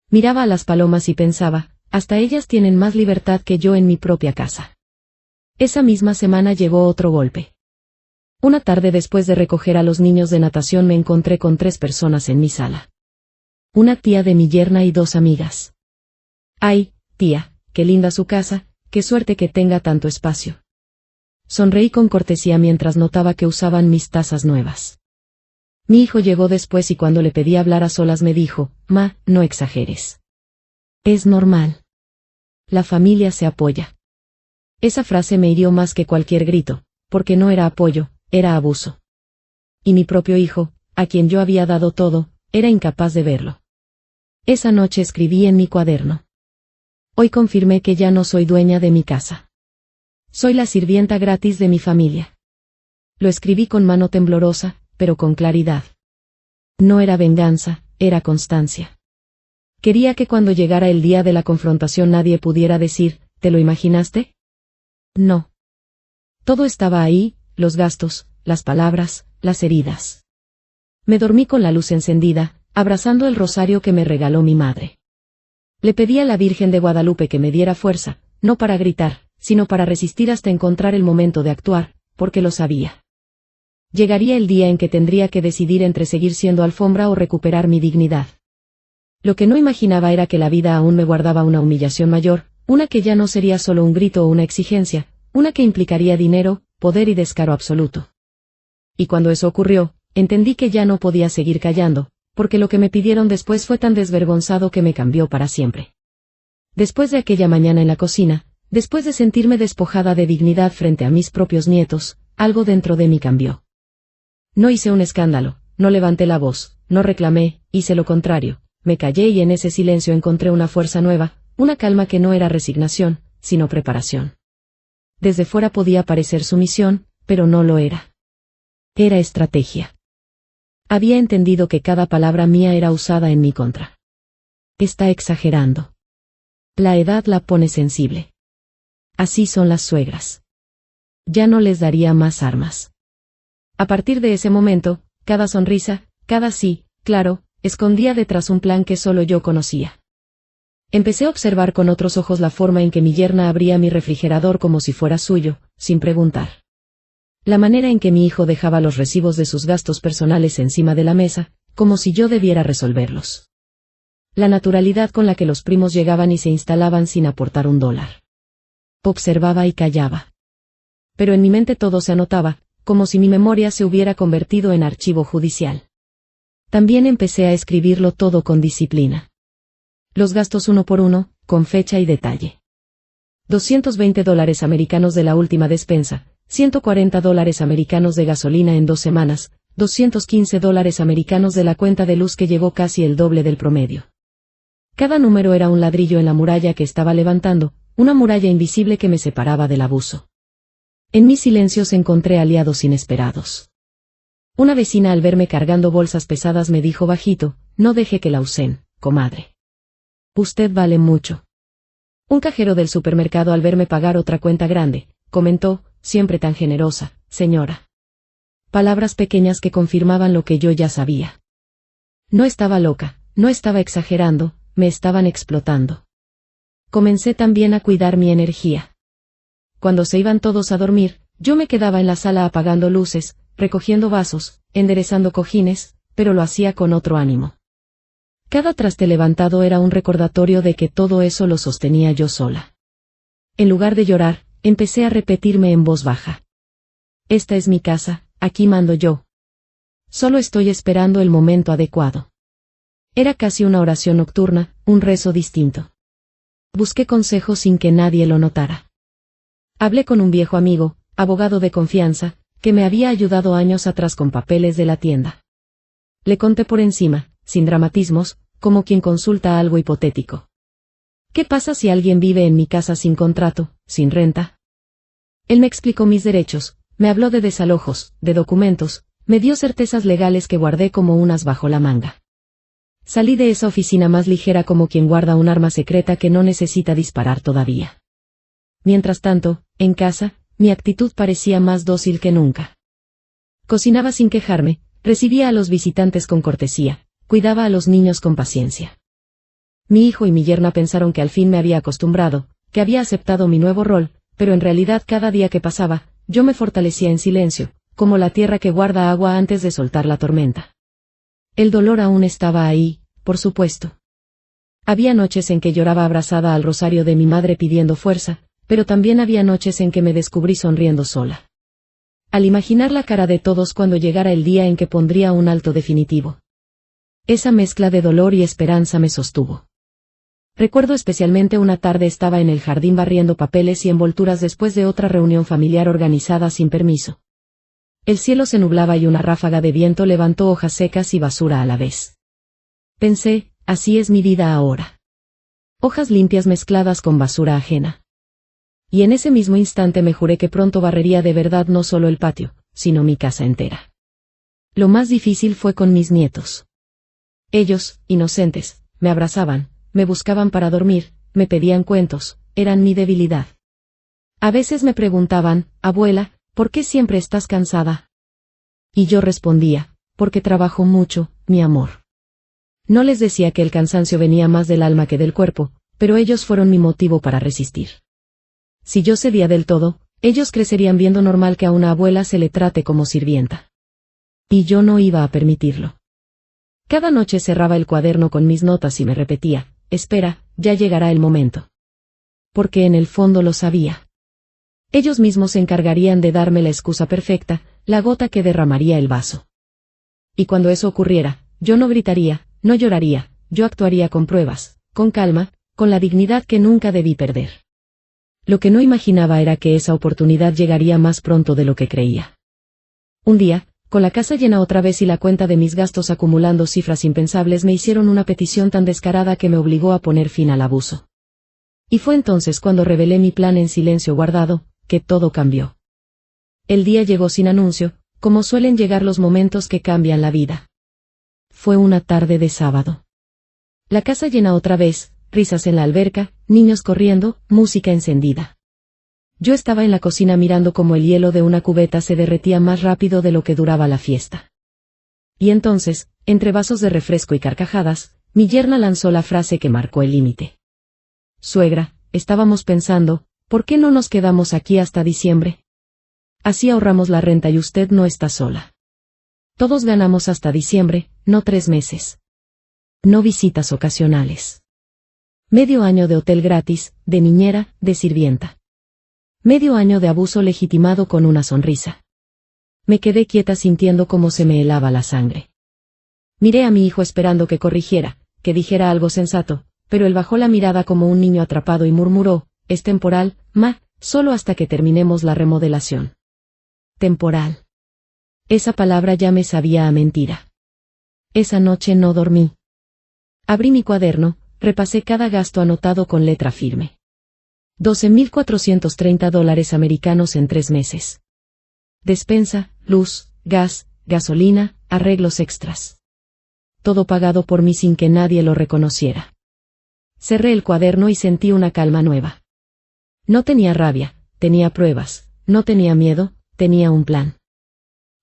Miraba a las palomas y pensaba, hasta ellas tienen más libertad que yo en mi propia casa. Esa misma semana llegó otro golpe. Una tarde después de recoger a los niños de natación me encontré con 3 personas en mi sala. Una tía de mi yerna y 2 amigas. Ay, tía, qué linda su casa, qué suerte que tenga tanto espacio. Sonreí con cortesía mientras notaba que usaban mis tazas nuevas. Mi hijo llegó después y cuando le pedí hablar a solas me dijo, Ma, no exageres. Es normal. La familia se apoya. Esa frase me hirió más que cualquier grito, porque no era apoyo, era abuso. Y mi propio hijo, a quien yo había dado todo, era incapaz de verlo. Esa noche escribí en mi cuaderno. Hoy confirmé que ya no soy dueña de mi casa. Soy la sirvienta gratis de mi familia. Lo escribí con mano temblorosa, pero con claridad. No era venganza, era constancia. Quería que cuando llegara el día de la confrontación nadie pudiera decir, ¿te lo imaginaste? No. Todo estaba ahí, los gastos, las palabras, las heridas. Me dormí con la luz encendida, abrazando el rosario que me regaló mi madre. Le pedí a la Virgen de Guadalupe que me diera fuerza, no para gritar, sino para resistir hasta encontrar el momento de actuar, porque lo sabía. Llegaría el día en que tendría que decidir entre seguir siendo alfombra o recuperar mi dignidad. Lo que no imaginaba era que la vida aún me guardaba una humillación mayor, una que ya no sería solo un grito o una exigencia, una que implicaría dinero, poder y descaro absoluto. Y cuando eso ocurrió, entendí que ya no podía seguir callando, porque lo que me pidieron después fue tan desvergonzado que me cambió para siempre. Después de aquella mañana en la cocina, después de sentirme despojada de dignidad frente a mis propios nietos, algo dentro de mí cambió. No hice un escándalo, no levanté la voz, no reclamé, hice lo contrario, me callé y en ese silencio encontré una fuerza nueva, una calma que no era resignación, sino preparación. Desde fuera podía parecer sumisión, pero no lo era. Era estrategia. Había entendido que cada palabra mía era usada en mi contra. Está exagerando. La edad la pone sensible. Así son las suegras. Ya no les daría más armas. A partir de ese momento, cada sonrisa, cada sí, claro, escondía detrás un plan que solo yo conocía. Empecé a observar con otros ojos la forma en que mi yerna abría mi refrigerador como si fuera suyo, sin preguntar. La manera en que mi hijo dejaba los recibos de sus gastos personales encima de la mesa, como si yo debiera resolverlos. La naturalidad con la que los primos llegaban y se instalaban sin aportar $1. Observaba y callaba. Pero en mi mente todo se anotaba, como si mi memoria se hubiera convertido en archivo judicial. También empecé a escribirlo todo con disciplina. Los gastos uno por uno, con fecha y detalle. $220 americanos de la última despensa, $140 americanos de gasolina en 2 semanas, $215 americanos de la cuenta de luz que llegó casi el doble del promedio. Cada número era un ladrillo en la muralla que estaba levantando, una muralla invisible que me separaba del abuso. En mis silencios encontré aliados inesperados. Una vecina al verme cargando bolsas pesadas me dijo bajito, no deje que la usen, comadre. Usted vale mucho. Un cajero del supermercado al verme pagar otra cuenta grande, comentó, siempre tan generosa, señora. Palabras pequeñas que confirmaban lo que yo ya sabía. No estaba loca, no estaba exagerando, me estaban explotando. Comencé también a cuidar mi energía. Cuando se iban todos a dormir, yo me quedaba en la sala apagando luces, recogiendo vasos, enderezando cojines, pero lo hacía con otro ánimo. Cada traste levantado era un recordatorio de que todo eso lo sostenía yo sola. En lugar de llorar, empecé a repetirme en voz baja. Esta es mi casa, aquí mando yo. Solo estoy esperando el momento adecuado. Era casi una oración nocturna, un rezo distinto. Busqué consejo sin que nadie lo notara. Hablé con un viejo amigo, abogado de confianza, que me había ayudado años atrás con papeles de la tienda. Le conté por encima, sin dramatismos, como quien consulta algo hipotético. ¿Qué pasa si alguien vive en mi casa sin contrato, sin renta? Él me explicó mis derechos, me habló de desalojos, de documentos, me dio certezas legales que guardé como unas bajo la manga. Salí de esa oficina más ligera como quien guarda un arma secreta que no necesita disparar todavía. Mientras tanto, en casa, mi actitud parecía más dócil que nunca. Cocinaba sin quejarme, recibía a los visitantes con cortesía, cuidaba a los niños con paciencia. Mi hijo y mi yerna pensaron que al fin me había acostumbrado, que había aceptado mi nuevo rol, pero en realidad cada día que pasaba, yo me fortalecía en silencio, como la tierra que guarda agua antes de soltar la tormenta. El dolor aún estaba ahí, por supuesto. Había noches en que lloraba abrazada al rosario de mi madre pidiendo fuerza, pero también había noches en que me descubrí sonriendo sola. Al imaginar la cara de todos cuando llegara el día en que pondría un alto definitivo. Esa mezcla de dolor y esperanza me sostuvo. Recuerdo especialmente una tarde estaba en el jardín barriendo papeles y envolturas después de otra reunión familiar organizada sin permiso. El cielo se nublaba y una ráfaga de viento levantó hojas secas y basura a la vez. Pensé, así es mi vida ahora. Hojas limpias mezcladas con basura ajena. Y en ese mismo instante me juré que pronto barrería de verdad no solo el patio, sino mi casa entera. Lo más difícil fue con mis nietos. Ellos, inocentes, me abrazaban, me buscaban para dormir, me pedían cuentos, eran mi debilidad. A veces me preguntaban, abuela, ¿por qué siempre estás cansada? Y yo respondía, porque trabajo mucho, mi amor. No les decía que el cansancio venía más del alma que del cuerpo, pero ellos fueron mi motivo para resistir. Si yo cedía del todo, ellos crecerían viendo normal que a una abuela se le trate como sirvienta. Y yo no iba a permitirlo. Cada noche cerraba el cuaderno con mis notas y me repetía, espera, ya llegará el momento. Porque en el fondo lo sabía. Ellos mismos se encargarían de darme la excusa perfecta, la gota que derramaría el vaso. Y cuando eso ocurriera, yo no gritaría, no lloraría, yo actuaría con pruebas, con calma, con la dignidad que nunca debí perder. Lo que no imaginaba era que esa oportunidad llegaría más pronto de lo que creía. Un día, con la casa llena otra vez y la cuenta de mis gastos acumulando cifras impensables, me hicieron una petición tan descarada que me obligó a poner fin al abuso. Y fue entonces cuando revelé mi plan en silencio guardado, que todo cambió. El día llegó sin anuncio, como suelen llegar los momentos que cambian la vida. Fue una tarde de sábado. La casa llena otra vez, risas en la alberca, niños corriendo, música encendida. Yo estaba en la cocina mirando cómo el hielo de una cubeta se derretía más rápido de lo que duraba la fiesta. Y entonces, entre vasos de refresco y carcajadas, mi yerna lanzó la frase que marcó el límite. Suegra, estábamos pensando, ¿por qué no nos quedamos aquí hasta diciembre? Así ahorramos la renta y usted no está sola. Todos ganamos hasta diciembre, no 3 meses. No visitas ocasionales. Medio año de hotel gratis, de niñera, de sirvienta. Medio año de abuso legitimado con una sonrisa. Me quedé quieta sintiendo cómo se me helaba la sangre. Miré a mi hijo esperando que corrigiera, que dijera algo sensato, pero él bajó la mirada como un niño atrapado y murmuró, es temporal, ma, solo hasta que terminemos la remodelación. Temporal. Esa palabra ya me sabía a mentira. Esa noche no dormí. Abrí mi cuaderno, repasé cada gasto anotado con letra firme. $12,430 americanos en 3 meses. Despensa, luz, gas, gasolina, arreglos extras. Todo pagado por mí sin que nadie lo reconociera. Cerré el cuaderno y sentí una calma nueva. No tenía rabia, tenía pruebas, no tenía miedo, tenía un plan.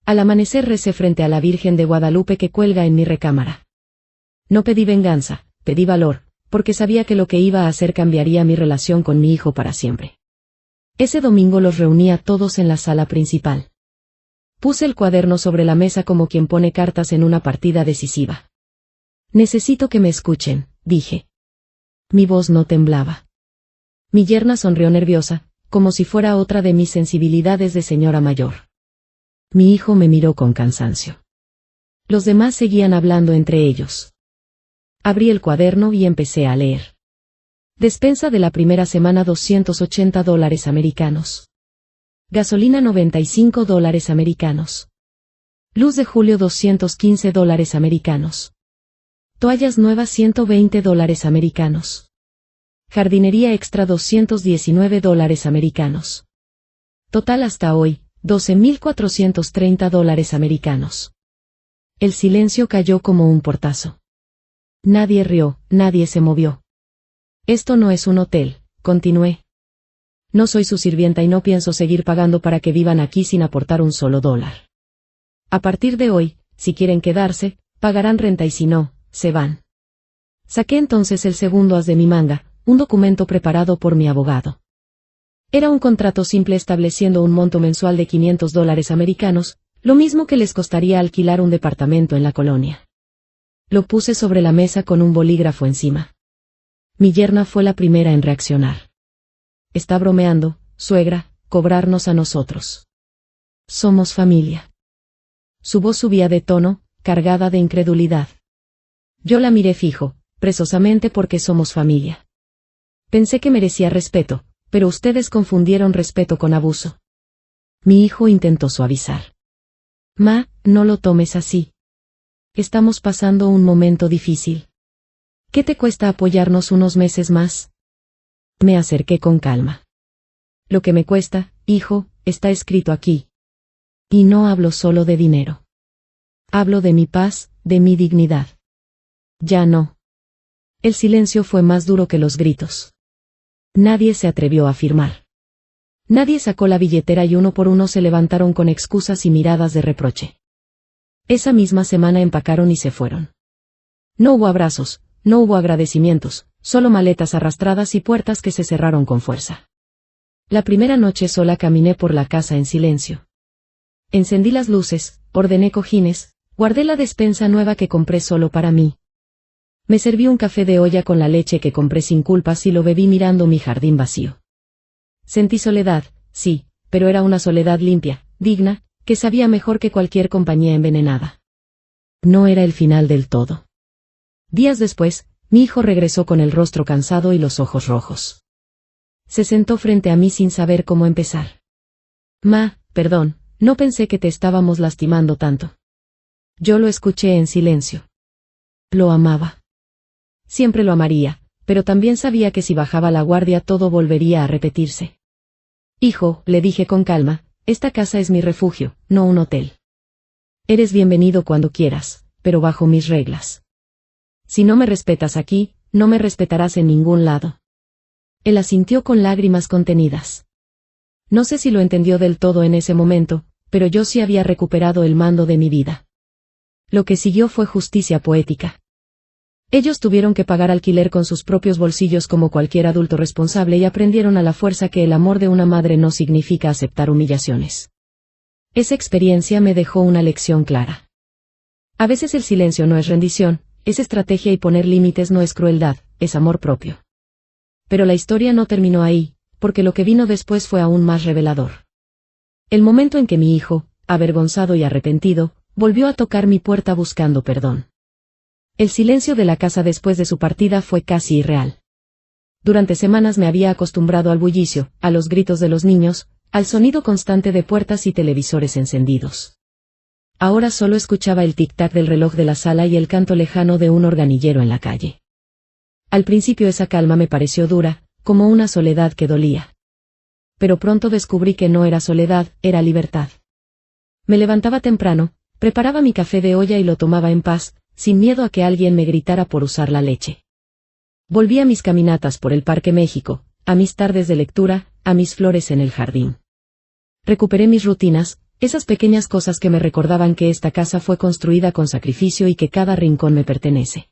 Al amanecer recé frente a la Virgen de Guadalupe que cuelga en mi recámara. No pedí venganza, pedí valor, porque sabía que lo que iba a hacer cambiaría mi relación con mi hijo para siempre. Ese domingo los reuní a todos en la sala principal. Puse el cuaderno sobre la mesa como quien pone cartas en una partida decisiva. Necesito que me escuchen, dije. Mi voz no temblaba. Mi yerna sonrió nerviosa, como si fuera otra de mis sensibilidades de señora mayor. Mi hijo me miró con cansancio. Los demás seguían hablando entre ellos. Abrí el cuaderno y empecé a leer. Despensa de la primera semana $280 americanos. Gasolina $95 americanos. Luz de julio $215 americanos. Toallas nuevas $120 americanos. Jardinería extra $219 americanos. Total hasta hoy, $12,430 americanos. El silencio cayó como un portazo. Nadie rió, nadie se movió. Esto no es un hotel, continué. No soy su sirvienta y no pienso seguir pagando para que vivan aquí sin aportar un solo dólar. A partir de hoy, si quieren quedarse, pagarán renta y si no, se van. Saqué entonces el segundo as de mi manga, un documento preparado por mi abogado. Era un contrato simple estableciendo un monto mensual de $500 americanos, lo mismo que les costaría alquilar un departamento en la colonia. Lo puse sobre la mesa con un bolígrafo encima. Mi yerna fue la primera en reaccionar. Está bromeando, suegra, cobrarnos a nosotros. Somos familia. Su voz subía de tono, cargada de incredulidad. Yo la miré fijo, precisamente porque somos familia. Pensé que merecía respeto, pero ustedes confundieron respeto con abuso. Mi hijo intentó suavizar. Ma, no lo tomes así. Estamos pasando un momento difícil. ¿Qué te cuesta apoyarnos unos meses más? Me acerqué con calma. Lo que me cuesta, hijo, está escrito aquí. Y no hablo solo de dinero. Hablo de mi paz, de mi dignidad. Ya no. El silencio fue más duro que los gritos. Nadie se atrevió a firmar. Nadie sacó la billetera y uno por uno se levantaron con excusas y miradas de reproche. Esa misma semana empacaron y se fueron. No hubo abrazos, no hubo agradecimientos, solo maletas arrastradas y puertas que se cerraron con fuerza. La primera noche sola caminé por la casa en silencio. Encendí las luces, ordené cojines, guardé la despensa nueva que compré solo para mí. Me serví un café de olla con la leche que compré sin culpas y lo bebí mirando mi jardín vacío. Sentí soledad, sí, pero era una soledad limpia, digna, que sabía mejor que cualquier compañía envenenada. No era el final del todo. Días después, mi hijo regresó con el rostro cansado y los ojos rojos. Se sentó frente a mí sin saber cómo empezar. Ma, perdón, no pensé que te estábamos lastimando tanto. Yo lo escuché en silencio. Lo amaba. Siempre lo amaría, pero también sabía que si bajaba la guardia todo volvería a repetirse. Hijo, le dije con calma, esta casa es mi refugio, no un hotel. Eres bienvenido cuando quieras, pero bajo mis reglas. Si no me respetas aquí, no me respetarás en ningún lado. Él asintió con lágrimas contenidas. No sé si lo entendió del todo en ese momento, pero yo sí había recuperado el mando de mi vida. Lo que siguió fue justicia poética. Ellos tuvieron que pagar alquiler con sus propios bolsillos como cualquier adulto responsable y aprendieron a la fuerza que el amor de una madre no significa aceptar humillaciones. Esa experiencia me dejó una lección clara. A veces el silencio no es rendición, es estrategia y poner límites no es crueldad, es amor propio. Pero la historia no terminó ahí, porque lo que vino después fue aún más revelador. El momento en que mi hijo, avergonzado y arrepentido, volvió a tocar mi puerta buscando perdón. El silencio de la casa después de su partida fue casi irreal. Durante semanas me había acostumbrado al bullicio, a los gritos de los niños, al sonido constante de puertas y televisores encendidos. Ahora solo escuchaba el tic-tac del reloj de la sala y el canto lejano de un organillero en la calle. Al principio esa calma me pareció dura, como una soledad que dolía. Pero pronto descubrí que no era soledad, era libertad. Me levantaba temprano, preparaba mi café de olla y lo tomaba en paz, sin miedo a que alguien me gritara por usar la leche. Volví a mis caminatas por el Parque México, a mis tardes de lectura, a mis flores en el jardín. Recuperé mis rutinas, esas pequeñas cosas que me recordaban que esta casa fue construida con sacrificio y que cada rincón me pertenece.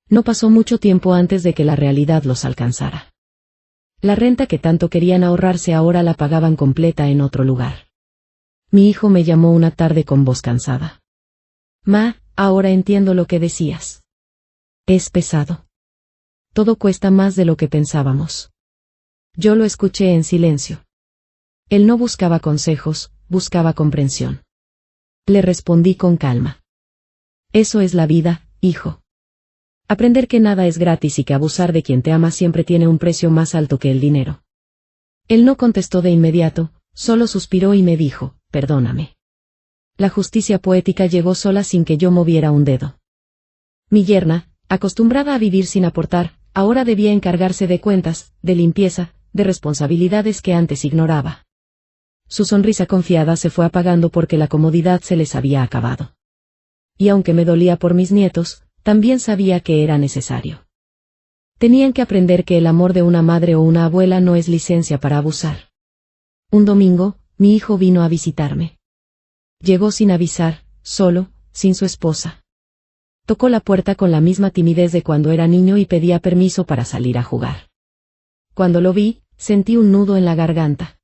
No pasó mucho tiempo antes de que la realidad los alcanzara. La renta que tanto querían ahorrarse ahora la pagaban completa en otro lugar. Mi hijo me llamó una tarde con voz cansada. Ma, ahora entiendo lo que decías. Es pesado. Todo cuesta más de lo que pensábamos. Yo lo escuché en silencio. Él no buscaba consejos, buscaba comprensión. Le respondí con calma. Eso es la vida, hijo. Aprender que nada es gratis y que abusar de quien te ama siempre tiene un precio más alto que el dinero. Él no contestó de inmediato, solo suspiró y me dijo, perdóname. La justicia poética llegó sola sin que yo moviera un dedo. Mi yerna, acostumbrada a vivir sin aportar, ahora debía encargarse de cuentas, de limpieza, de responsabilidades que antes ignoraba. Su sonrisa confiada se fue apagando porque la comodidad se les había acabado. Y aunque me dolía por mis nietos, también sabía que era necesario. Tenían que aprender que el amor de una madre o una abuela no es licencia para abusar. Un domingo, mi hijo vino a visitarme. Llegó sin avisar, solo, sin su esposa. Tocó la puerta con la misma timidez de cuando era niño y pedía permiso para salir a jugar. Cuando lo vi, sentí un nudo en la garganta.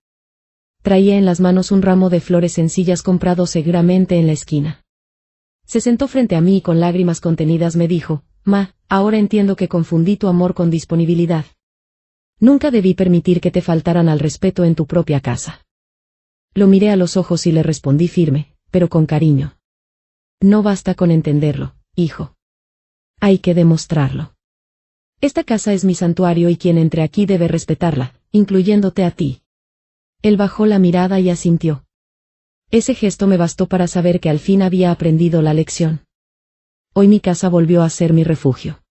Traía en las manos un ramo de flores sencillas comprado seguramente en la esquina. Se sentó frente a mí y con lágrimas contenidas me dijo: «Ma, ahora entiendo que confundí tu amor con disponibilidad. Nunca debí permitir que te faltaran al respeto en tu propia casa». Lo miré a los ojos y le respondí firme, pero con cariño: «No basta con entenderlo, hijo. Hay que demostrarlo. Esta casa es mi santuario y quien entre aquí debe respetarla, incluyéndote a ti». Él bajó la mirada y asintió. Ese gesto me bastó para saber que al fin había aprendido la lección. Hoy mi casa volvió a ser mi refugio.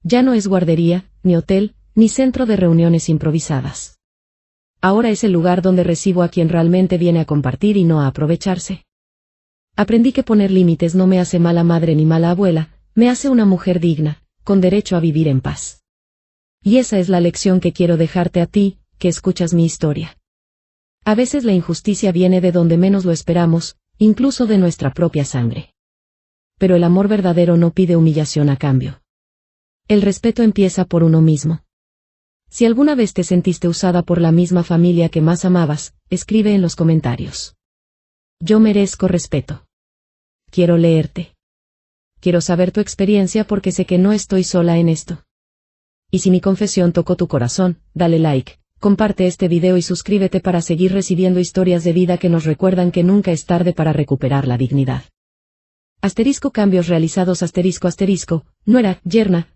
Ya no es guardería, ni hotel, ni centro de reuniones improvisadas. Ahora es el lugar donde recibo a quien realmente viene a compartir y no a aprovecharse. Aprendí que poner límites no me hace mala madre ni mala abuela, me hace una mujer digna, con derecho a vivir en paz. Y esa es la lección que quiero dejarte a ti, que escuchas mi historia. A veces la injusticia viene de donde menos lo esperamos, incluso de nuestra propia sangre. Pero el amor verdadero no pide humillación a cambio. El respeto empieza por uno mismo. Si alguna vez te sentiste usada por la misma familia que más amabas, escribe en los comentarios. Yo merezco respeto. Quiero leerte. Quiero saber tu experiencia porque sé que no estoy sola en esto. Y si mi confesión tocó tu corazón, dale like, comparte este video y suscríbete para seguir recibiendo historias de vida que nos recuerdan que nunca es tarde para recuperar la dignidad. *Cambios realizados *, nuera, yerna,